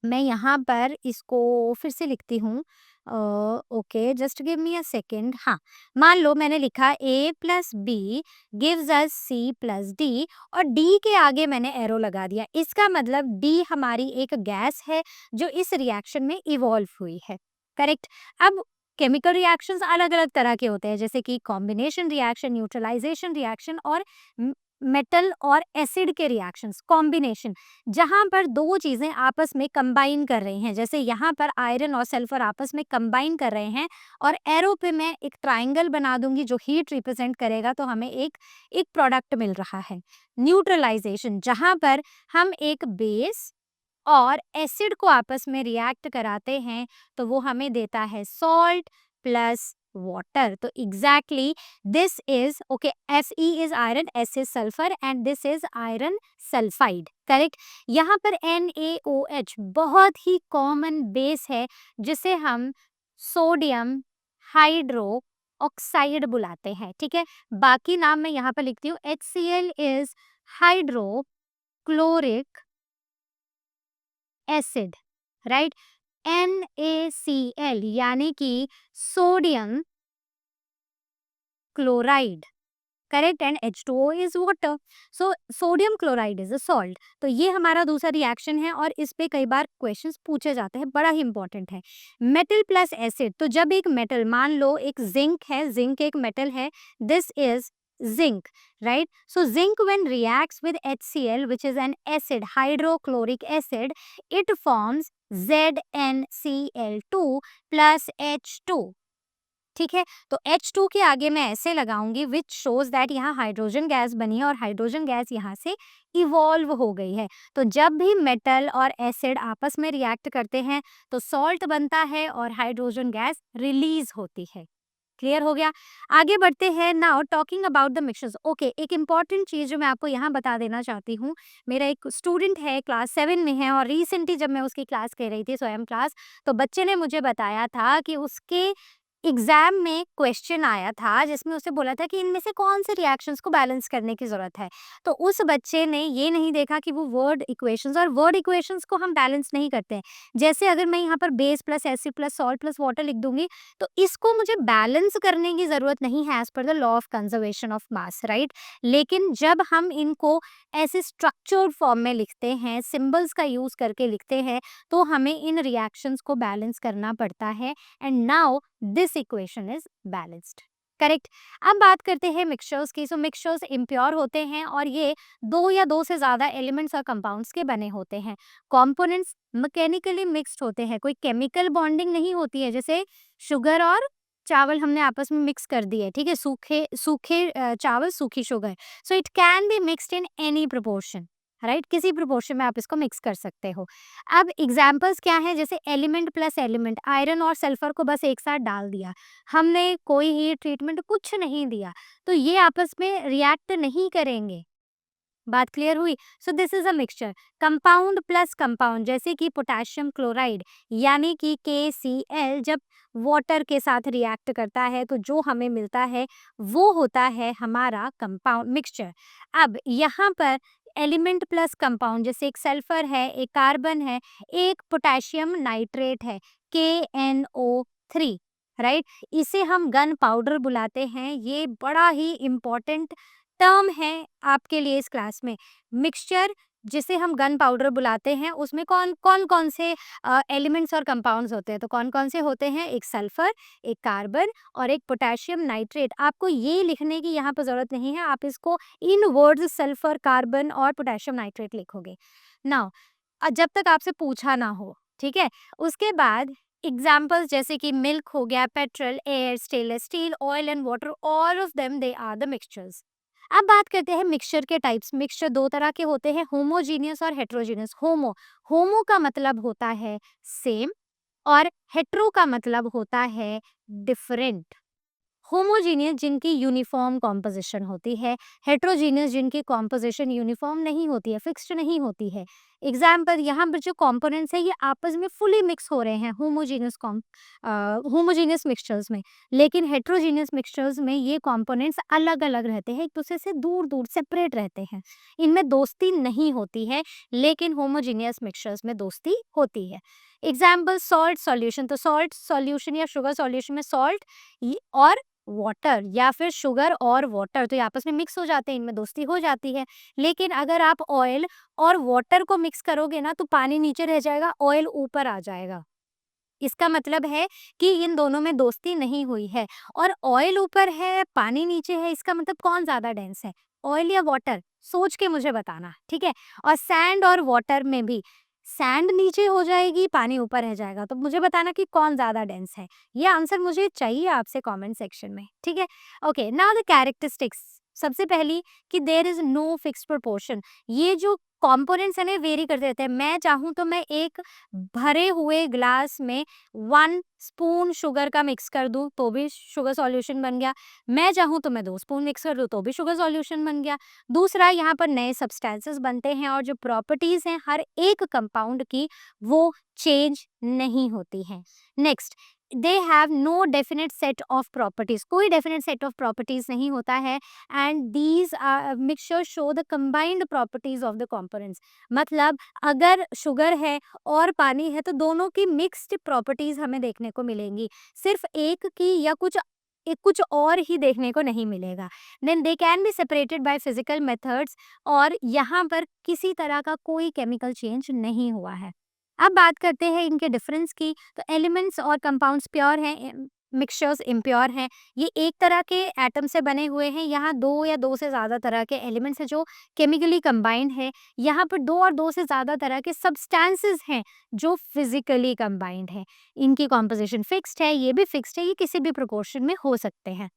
मैं यहाँ पर इसको फिर से लिखती हूँ, okay just give me a second. हाँ, मान लो मैंने लिखा A plus B gives us C plus D और डी के आगे मैंने एरो लगा दिया, इसका मतलब डी हमारी एक गैस है जो इस रिएक्शन में इवॉल्व हुई है। करेक्ट। अब केमिकल रिएक्शंस अलग अलग तरह के होते हैं, जैसे कि कॉम्बिनेशन रिएक्शन, न्यूट्रलाइजेशन रिएक्शन और मेटल और एसिड के रिएक्शंस, कॉम्बिनेशन, जहाँ पर दो चीज़ें आपस में कंबाइन कर रही हैं, जैसे यहाँ पर आयरन और सल्फर आपस में कंबाइन कर रहे हैं और एरो पे मैं एक ट्राइंगल बना दूंगी जो हीट रिप्रेजेंट करेगा, तो हमें एक एक प्रोडक्ट मिल रहा है। न्यूट्रलाइजेशन, जहाँ पर हम एक बेस और एसिड को आपस में रिएक्ट कराते हैं तो वो हमें देता है सॉल्ट प्लस वाटर। तो exactly this is okay, Fe is iron, S is sulphur and this is iron sulphide. Correct. यहाँ पर NaOH बहुत ही कॉमन बेस है जिसे हम सोडियम हाइड्रो ऑक्साइड बुलाते हैं। ठीक है, बाकी नाम मैं यहाँ पर लिखती हूँ। HCl is hydrochloric acid, right. NaCl यानी कि sodium chloride, correct. And H2O is water, so sodium chloride is a salt. तो ये हमारा दूसरा रिएक्शन है और इस पे कई बार क्वेश्चंस पूछे जाते हैं, बड़ा ही इंपॉर्टेंट है। मेटल प्लस एसिड, तो जब एक मेटल, मान लो एक जिंक है, जिंक एक मेटल है, this is zinc, right? So zinc when reacts with HCl, which is an acid, hydrochloric acid, it forms ZnCl2 plus H2। ठीक है, तो H2 के आगे मैं ऐसे लगाऊंगी विच शोज दैट यहाँ हाइड्रोजन गैस बनी है और हाइड्रोजन गैस यहाँ से इवॉल्व हो गई है। तो जब भी मेटल और एसिड आपस में रिएक्ट करते हैं तो सॉल्ट बनता है और हाइड्रोजन गैस रिलीज होती है। क्लियर हो गया? आगे बढ़ते हैं। Now talking about the mixtures. Okay, एक इम्पॉर्टेंट चीज़ जो मैं आपको यहाँ बता देना चाहती हूँ, मेरा एक स्टूडेंट है, क्लास 7 में है और रिसेंटली जब मैं उसकी क्लास कर रही थी, स्वयं क्लास, तो बच्चे ने मुझे बताया था कि उसके एग्जाम में क्वेश्चन आया था जिसमें उसे बोला था कि इनमें से कौन से रिएक्शंस को बैलेंस करने की ज़रूरत है। तो उस बच्चे ने ये नहीं देखा कि वो वर्ड इक्वेशंस, और वर्ड इक्वेशंस को हम बैलेंस नहीं करते हैं। जैसे अगर मैं यहाँ पर base plus acid plus salt plus water लिख दूँगी, तो इसको मुझे बैलेंस करने की ज़रूरत नहीं है as per the law of conservation of mass, right? लेकिन जब हम इनको ऐसे स्ट्रक्चर्ड फॉर्म में लिखते हैं, सिंबल्स का यूज़ करके लिखते हैं, तो हमें इन रिएक्शंस को बैलेंस करना पड़ता है, and now this equation is balanced. Correct. अब बात करते हैं मिक्सचर्स की। सो मिक्सचर्स इम्प्योर होते हैं और ये दो या दो से ज्यादा एलिमेंट्स और कंपाउंड्स के बने होते हैं। कंपोनेंट्स मैकेनिकली मिक्स्ड होते हैं, कोई केमिकल बॉन्डिंग नहीं होती है। जैसे शुगर और चावल हमने आपस में मिक्स कर दिए, ठीक है, सूखे सूखे चावल सूखी sugar. So it can be mixed in any proportion, right? किसी प्रोपोर्शन में आप इसको मिक्स कर सकते हो। अब एग्जाम्पल्स क्या हैं? जैसे एलिमेंट प्लस एलिमेंट, आयरन और सल्फर को बस एक साथ डाल दिया, हमने कोई हीट ट्रीटमेंट कुछ नहीं दिया, तो ये आपस में रिएक्ट नहीं करेंगे। बात क्लियर हुई? सो this is a mixture. Compound plus compound, जैसे कि पोटेशियम क्लोराइड यानी कि KCl जब वाटर के साथ रिएक्ट करता है तो जो हमें मिलता है वो होता है हमारा कंपाउंड मिक्सचर। अब यहाँ पर एलिमेंट प्लस कंपाउंड, जैसे एक सल्फर है, एक कार्बन है, एक पोटेशियम नाइट्रेट है, KNO3, राइट? इसे हम गन पाउडर बुलाते हैं। ये बड़ा ही इम्पोर्टेंट टर्म है आपके लिए इस क्लास में। मिक्सचर जिसे हम गन पाउडर बुलाते हैं, उसमें कौन से एलिमेंट्स और कंपाउंड्स होते हैं? तो कौन कौन से होते हैं? एक सल्फर, एक कार्बन और एक पोटेशियम नाइट्रेट। आपको ये लिखने की यहाँ पर ज़रूरत नहीं है, आप इसको इन वर्ड्स सल्फर, कार्बन और पोटेशियम नाइट्रेट लिखोगे। नाउ जब तक आपसे पूछा ना हो, ठीक है? उसके बाद एग्जाम्पल्स जैसे कि मिल्क हो गया, petrol, air, stainless steel, oil and water, all of them they are the mixtures. अब बात करते हैं मिक्सचर के टाइप्स। मिक्सचर दो तरह के होते हैं, होमोजीनियस और हेट्रोजीनियस। होमो का मतलब होता है सेम, और हेट्रो का मतलब होता है डिफरेंट। होमोजीनियस जिनकी यूनिफॉर्म कॉम्पोजिशन होती है, हेट्रोजीनियस जिनकी कॉम्पोजिशन यूनिफॉर्म नहीं होती है, फिक्स्ड नहीं होती है। एग्जाम्पल, यहाँ पर जो कंपोनेंट्स है ये आपस में फुली मिक्स हो रहे हैं होमोजीनियस मिक्सचर्स में। लेकिन हेट्रोजीनियस मिक्सचर्स में ये कंपोनेंट्स अलग अलग रहते हैं, एक दूसरे से दूर दूर सेपरेट रहते हैं, इनमें दोस्ती नहीं होती है। लेकिन होमोजीनियस मिक्सचर्स में दोस्ती होती है। Example, salt solution. तो सॉल्ट सॉल्यूशन या शुगर सॉल्यूशन में सॉल्ट और वाटर, या फिर शुगर और वाटर, तो ये आपस में मिक्स हो जाते हैं, इनमें दोस्ती हो जाती है। लेकिन अगर आप ऑयल और वाटर को मिक्स करोगे ना, तो पानी नीचे रह जाएगा, ऑयल ऊपर आ जाएगा। इसका मतलब है कि इन दोनों में दोस्ती नहीं हुई है। और ऑयल ऊपर है, पानी नीचे है, इसका मतलब कौन ज्यादा डेंस है, ऑयल या वाटर? सोच के मुझे बताना, ठीक है? और सैंड और वाटर में भी सैंड नीचे हो जाएगी, पानी ऊपर रह जाएगा, तो मुझे बताना कि कौन ज्यादा डेंस है। ये आंसर मुझे चाहिए आपसे कमेंट सेक्शन में, ठीक है? Okay, now the characteristics. सबसे पहली कि there is no fixed proportion. ये जो कंपोनेंट्स है ना, वेरी करते रहते हैं। मैं चाहूँ तो मैं एक भरे हुए ग्लास में 1 स्पून शुगर का मिक्स कर दूं तो भी शुगर सॉल्यूशन बन गया। मैं चाहूँ तो मैं 2 स्पून मिक्स कर दूं तो भी शुगर सॉल्यूशन बन गया। दूसरा, यहाँ पर नए सब्सटेंसेस बनते हैं और जो प्रॉपर्टीज हैं हर एक कंपाउंड की, वो चेंज नहीं होती हैं। Next, they have no definite set of properties. कोई डेफिनेट सेट ऑफ प्रॉपर्टीज नहीं होता है। And these mixture show the combined properties of the components. मतलब अगर शुगर है और पानी है तो दोनों की मिक्स्ड प्रॉपर्टीज हमें देखने को मिलेंगी, सिर्फ एक की या कुछ और ही देखने को नहीं मिलेगा। Then they can be separated by physical methods, और यहाँ पर किसी तरह का कोई केमिकल चेंज नहीं हुआ है। अब बात करते हैं इनके डिफरेंस की। तो एलिमेंट्स और कंपाउंड्स प्योर हैं, मिक्सचर्स इम्प्योर हैं। ये एक तरह के एटम से बने हुए हैं, यहाँ दो या दो से ज़्यादा तरह के एलिमेंट्स हैं जो केमिकली कंबाइंड है। यहाँ पर दो और दो से ज़्यादा तरह के सब्सटेंसेस हैं जो फिजिकली कंबाइंड है। इनकी कॉम्पोजिशन फिक्स्ड है, ये भी फिक्स्ड है, ये किसी भी प्रोपोर्शन में हो सकते हैं।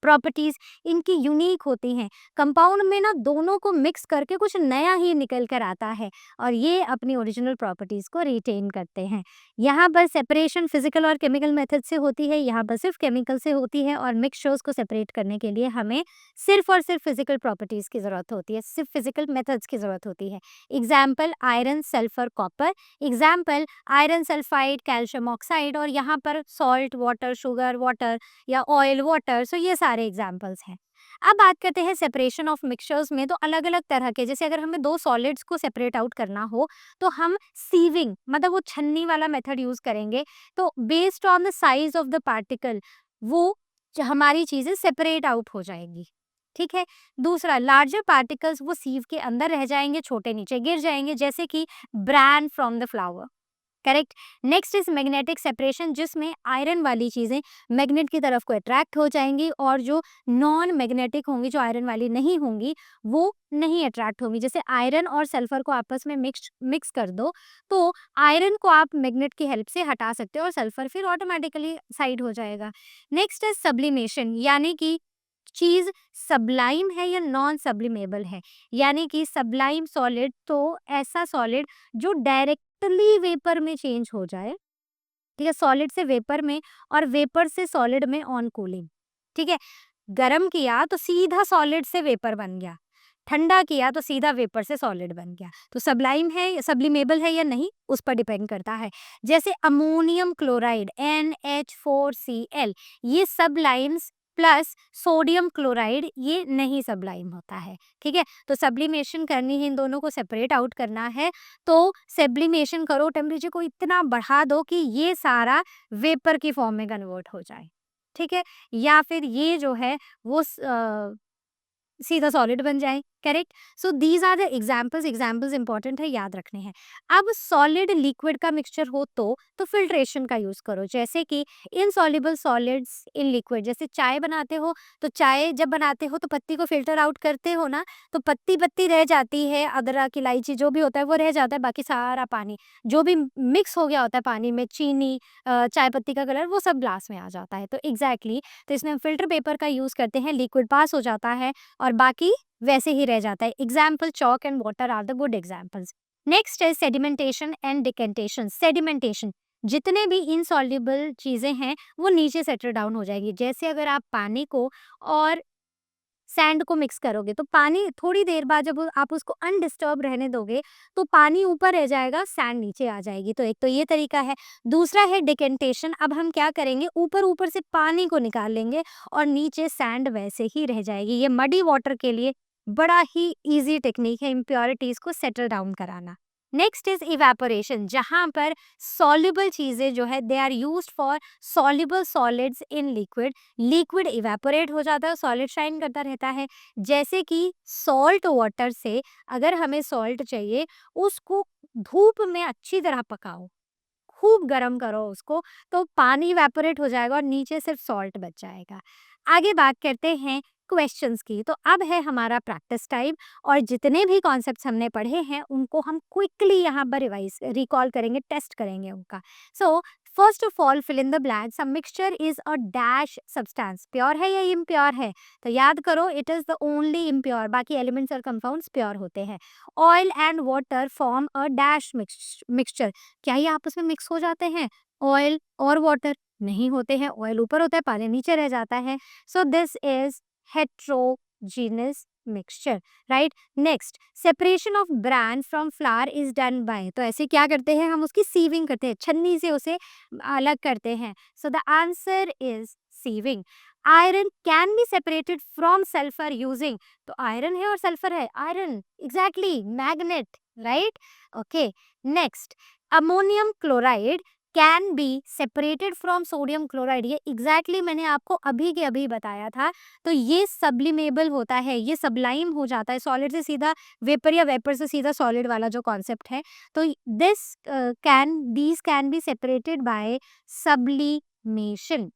प्रॉपर्टीज इनकी यूनिक होती हैं। कंपाउंड में ना दोनों को मिक्स करके कुछ नया ही निकल कर आता है और ये अपनी ओरिजिनल प्रॉपर्टीज को रिटेन करते हैं। यहाँ पर सेपरेशन फिजिकल और केमिकल मेथड से होती है, यहाँ पर सिर्फ केमिकल से होती है और मिक्सचर्स को सेपरेट करने के लिए हमें सिर्फ और सिर्फ फिजिकल प्रॉपर्टीज की ज़रूरत होती है, सिर्फ फिजिकल मेथड्स की ज़रूरत होती है। Example iron, sulphur, copper. Example iron sulphide, calcium oxide और यहाँ पर सॉल्ट वाटर, शुगर वाटर या ऑयल वाटर। सो ये सारे एग्जाम्पल्स हैं। अब बात करते हैं सेपरेशन ऑफ मिक्सचर्स में। तो अलग अलग तरह के, जैसे अगर हमें दो सॉलिड्स को सेपरेट आउट करना हो तो हम सीविंग मतलब वो छन्नी वाला मेथड यूज करेंगे। तो based on the size of the particle वो हमारी चीजें सेपरेट आउट हो जाएंगी। ठीक है। दूसरा, लार्जर पार्टिकल्स वो सीव के अंदर रह जाएंगे, छोटे नीचे गिर जाएंगे, जैसे कि brand from the flower. Correct. Next is magnetic separation, जिसमें आयरन वाली चीजें मैग्नेट की तरफ को अट्रैक्ट हो जाएंगी और जो नॉन मैग्नेटिक होंगी, जो आयरन वाली नहीं होंगी, वो नहीं अट्रैक्ट होंगी। जैसे आयरन और सल्फर को आपस में मिक्स कर दो तो आयरन को आप मैग्नेट की हेल्प से हटा सकते हो और सल्फर फिर ऑटोमेटिकली साइड हो जाएगा। नेक्स्ट इज सब्लिमेशन, यानी कि चीज सब्लाइम है या नॉन सब्लिमेबल है। यानी कि सब्लाइम सॉलिड तो ऐसा सॉलिड जो डायरेक्टली वेपर में चेंज हो जाए। ठीक है, सॉलिड से वेपर में और वेपर से सॉलिड में ऑन कूलिंग। ठीक है, गरम किया तो सीधा सॉलिड से वेपर बन गया, ठंडा किया तो सीधा वेपर से सॉलिड बन गया। तो सब्लाइम है, सब्लिमेबल है या नहीं, उस पर डिपेंड करता है। जैसे अमोनियम क्लोराइड NH4Cl, ये सब्लाइम्स प्लस सोडियम क्लोराइड ये नहीं सब्लाइम होता है। ठीक है, तो सब्लिमेशन करनी है, इन दोनों को सेपरेट आउट करना है। तो सब्लिमेशन करो, टेम्परेचर को इतना बढ़ा दो कि ये सारा वेपर की फॉर्म में कन्वर्ट हो जाए। ठीक है, या फिर ये जो है वो सीधा सॉलिड बन जाए। Correct. So these are the examples. Examples important है, याद रखने हैं। अब सॉलिड लिक्विड का मिक्सचर हो तो फिल्ट्रेशन का यूज करो, जैसे कि इनसॉल्युबल सॉलिड्स इन लिक्विड। जैसे चाय बनाते हो तो चाय जब बनाते हो तो पत्ती को फिल्टर आउट करते हो ना, तो पत्ती पत्ती रह जाती है, अदरक इलायची जो भी होता है वो रह जाता है, बाकी सारा पानी जो भी मिक्स हो गया होता है पानी में, चीनी, चाय पत्ती का कलर, वो सब ग्लास में आ जाता है। तो एग्जैक्टली तो इसमें हम फिल्टर पेपर का यूज करते हैं, लिक्विड पास हो जाता है और बाकी वैसे ही रह जाता है। Example chalk and water are the good examples. Next है सेडिमेंटेशन एंड डिकेंटेशन। सेडिमेंटेशन, जितने भी इनसॉल्युबल चीजें हैं वो नीचे सेटल डाउन हो जाएगी। जैसे अगर आप पानी को और सैंड को मिक्स करोगे तो पानी थोड़ी देर बाद जब आप उसको अनडिस्टर्ब रहने दोगे तो पानी ऊपर रह जाएगा, सैंड नीचे आ जाएगी। तो एक तो ये तरीका है। दूसरा है डिकेंटेशन। अब हम क्या करेंगे, ऊपर ऊपर से पानी को निकाल लेंगे और नीचे सैंड वैसे ही रह जाएगी। ये मडी वाटर के लिए बड़ा ही इजी टेक्निक है इम्प्योरिटीज को सेटल डाउन कराना। नेक्स्ट इज इवेपोरेशन, जहां पर सॉल्युबल चीजें जो है they are used for soluble solids in liquid. Liquid evaporate हो जाता है, सॉलिड शाइन करता रहता है। जैसे कि सॉल्ट वाटर से, अगर हमें सॉल्ट चाहिए उसको धूप में अच्छी तरह पकाओ, खूब गर्म करो उसको, तो पानी इवेपोरेट हो जाएगा और नीचे सिर्फ सॉल्ट बच जाएगा। आगे बात करते हैं क्वेश्चंस की। तो अब है हमारा प्रैक्टिस टाइम और जितने भी कॉन्सेप्ट्स हमने पढ़े हैं उनको हम क्विकली यहाँ पर रिवाइज रिकॉल करेंगे, टेस्ट करेंगे उनका। So first of all fill in the blanks. A mixture is a dash substance, pure है या इम्प्योर है, तो याद करो it is the only impure, बाकी एलिमेंट्स और कंपाउंड्स प्योर होते हैं। Oil and water form a dash mixture, क्या ये आपस में मिक्स हो जाते हैं? ऑयल और वाटर नहीं होते हैं, ऑयल ऊपर होता है, पानी नीचे रह जाता है। So this is heterogeneous mixture, right. Next, separation of brand from flower is done by, तो ऐसे क्या करते हैं, हम उसकी सीविंग करते हैं, छन्नी से उसे अलग करते हैं। So the answer is sieving. Iron can be separated from sulphur using, तो आयरन है और सल्फर है, iron exactly magnet, right. Okay. Next, ammonium chloride can be separated from sodium chloride, ये एग्जैक्टली मैंने आपको अभी के अभी बताया था। तो ये सब्लिमेबल होता है, ये सब्लाइम हो जाता है, सॉलिड से सीधा वेपर या वेपर से सीधा सॉलिड वाला जो कॉन्सेप्ट है। तो these can be separated by sublimation.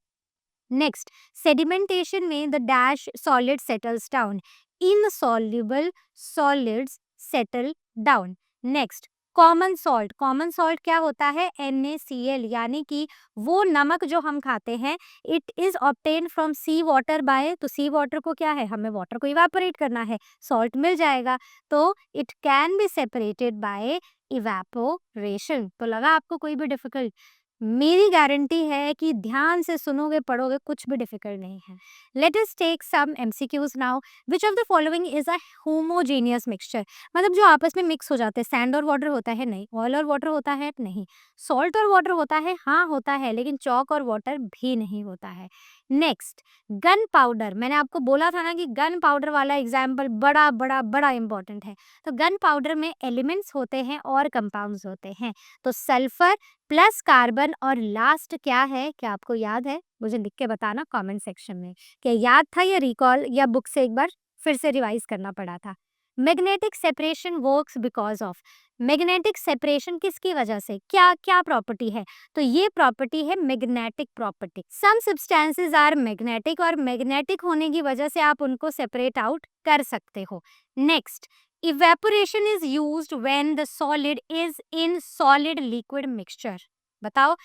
Next, sedimentation में the dash solid settles down, insoluble solids settle down. Next, common salt क्या होता है? NaCl, यानी कि वो नमक जो हम खाते हैं, it is obtain from sea water by, तो सी वाटर को क्या है, हमें वाटर को इवेपोरेट करना है, सॉल्ट मिल जाएगा, तो it can be separated bye evaporation. तो लगा आपको कोई भी डिफिकल्ट? मेरी गारंटी है कि ध्यान से सुनोगे पढ़ोगे कुछ भी डिफिकल्ट नहीं है। Let us take some MCQs now. Which of the following is a homogeneous mixture? मतलब जो आपस में मिक्स हो जाते हैं। सैंड और वाटर होता है? नहीं। ऑयल और वाटर होता है? नहीं। सॉल्ट और वाटर होता है? हाँ होता है, लेकिन चॉक और वाटर भी नहीं होता है। Next, gun powder. मैंने आपको बोला था ना कि गन पाउडर वाला एग्जाम्पल बड़ा बड़ा बड़ा इंपॉर्टेंट है। तो गन पाउडर में एलिमेंट्स होते हैं और कंपाउंड्स होते हैं। तो सल्फर प्लस कार्बन, और लास्ट क्या है? क्या आपको याद है? मुझे लिख के बताना कमेंट सेक्शन में। क्या याद था या रिकॉल या बुक से एक बार फिर से रिवाइज करना पड़ा था? Magnetic separation works because of. Magnetic separation किसकी वजह से? क्या क्या प्रॉपर्टी है? तो ये प्रॉपर्टी है magnetic property. Some substances are magnetic, और मैग्नेटिक होने की वजह से आप उनको सेपरेट आउट कर सकते हो। Next, evaporation is used when the solid is in solid liquid mixture। बताओ,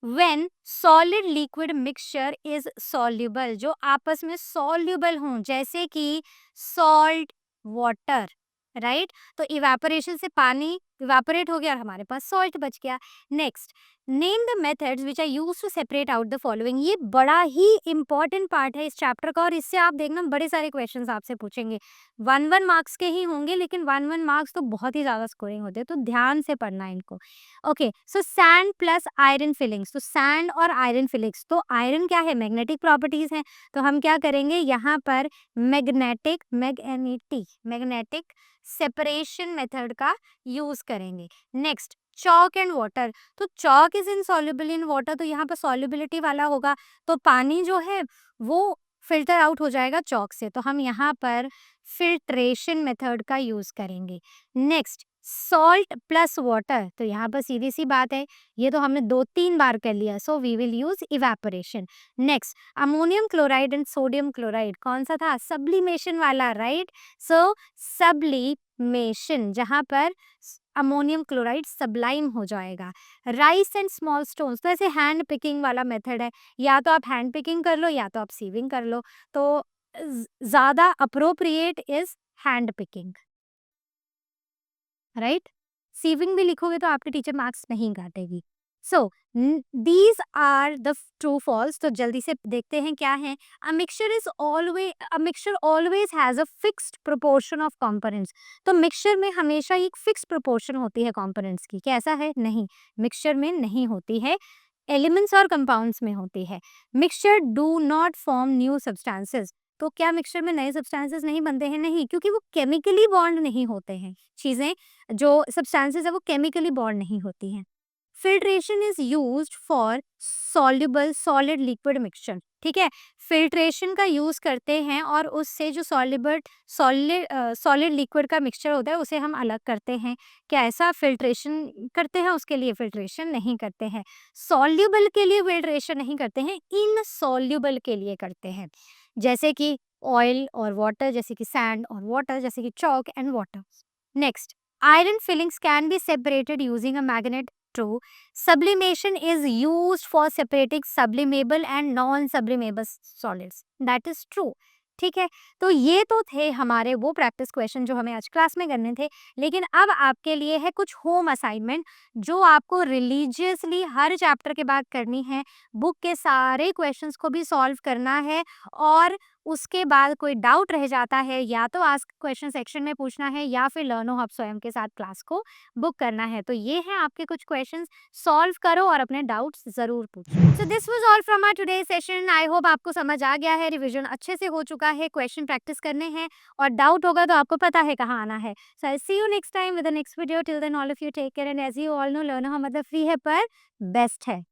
when solid liquid mixture is soluble, जो आपस में soluble हों, जैसे कि salt water, राइट? तो इवेपोरेशन से पानी इवेपोरेट हो गया और हमारे पास सॉल्ट बच गया। Next, name the methods which are used to separate out the following. ये बड़ा ही इंपॉर्टेंट पार्ट है इस चैप्टर का, और इससे आप देखना बड़े सारे क्वेश्चंस आपसे पूछेंगे। 1-1 मार्क्स के ही होंगे, लेकिन 1-1 मार्क्स तो बहुत ही ज़्यादा स्कोरिंग होते हैं, तो ध्यान से पढ़ना है इनको। ओके, सो सैंड प्लस आयरन फिलिंग्स। तो सैंड और आयरन फिलिंग्स, तो आयरन क्या है? मैग्नेटिक प्रॉपर्टीज हैं, तो हम क्या करेंगे यहाँ पर? मैग्नेटिक सेपरेशन मेथड का यूज करेंगे। Next, chalk and water. तो chalk is insoluble in water, तो यहाँ पर सॉल्युबिलिटी वाला होगा, तो पानी जो है वो फिल्टर आउट हो जाएगा चॉक से, तो हम यहाँ पर फिल्ट्रेशन मेथड का यूज करेंगे। नेक्स्ट, सॉल्ट प्लस वाटर, तो यहाँ पर सीधी सी बात है, ये तो हमने 2-3 बार कर लिया, so we will use evaporation. Next, ammonium chloride and sodium chloride, कौन सा था? सब्लिमेशन वाला, राइट? सो सब्लिमेशन, जहाँ पर अमोनियम क्लोराइड सब्लाइम हो जाएगा। राइस एंड स्मॉल स्टोन्स, तो ऐसे हैंड पिकिंग वाला मेथड है, या तो आप हैंड पिकिंग कर लो या तो आप सीविंग कर लो, तो ज़्यादा appropriate is hand picking, right? Sieving भी लिखोगे तो आपके टीचर मार्क्स नहीं काटेगी। So these are the true false, तो जल्दी से देखते हैं क्या है। A mixture always has a fixed proportion of components. तो मिक्सचर में हमेशा एक फिक्स प्रोपोर्शन होती है कंपोनेंट्स की, क्या ऐसा है? नहीं, मिक्सचर में नहीं होती है, एलिमेंट्स और कंपाउंड्स में होती है। Mixture do not form new substances. तो क्या मिक्सचर में नए सब्सटेंसेस नहीं बनते हैं? नहीं, क्योंकि वो केमिकली बॉन्ड नहीं होते हैं। चीज़ें जो सब्सटेंसेस है वो केमिकली बॉन्ड नहीं होती हैं। Filtration is used for soluble solid liquid mixture, ठीक है? फिल्ट्रेशन का यूज करते हैं और उससे जो सॉलिड लिक्विड का मिक्सचर होता है उसे हम अलग करते हैं। क्या ऐसा फिल्ट्रेशन करते हैं? उसके लिए फिल्ट्रेशन नहीं करते हैं। सॉल्युबल के लिए फिल्ट्रेशन नहीं करते हैं, इनसॉल्युबल के लिए करते हैं, जैसे कि ऑयल और वाटर, जैसे कि सैंड और वाटर, जैसे कि chalk and water. Next, iron fillings can be separated using a magnet. True. Sublimation is used for separating sublimable and non-sublimable solids. That is true. ठीक है, तो ये तो थे हमारे वो प्रैक्टिस क्वेश्चन जो हमें आज क्लास में करने थे, लेकिन अब आपके लिए है कुछ होम असाइनमेंट जो आपको रिलीजियसली हर चैप्टर के बाद करनी है। बुक के सारे क्वेश्चंस को भी सॉल्व करना है, और उसके बाद कोई डाउट रह जाता है या तो आस्क क्वेश्चन सेक्शन में पूछना है, या फिर लर्नो हब स्वयं के साथ क्लास को बुक करना है। तो ये हैं आपके कुछ क्वेश्चंस, सॉल्व करो और अपने डाउट्स जरूर पूछो। So this was all from our today session. I hope आपको समझ आ गया है, रिवीजन अच्छे से हो चुका है, क्वेश्चन प्रैक्टिस करने हैं, और डाउट होगा तो आपको पता है कहाँ आना है। So I see you next time with the next video. Till then all of you take care, and as you all know Learno Hub मतलब फ्री है पर बेस्ट है।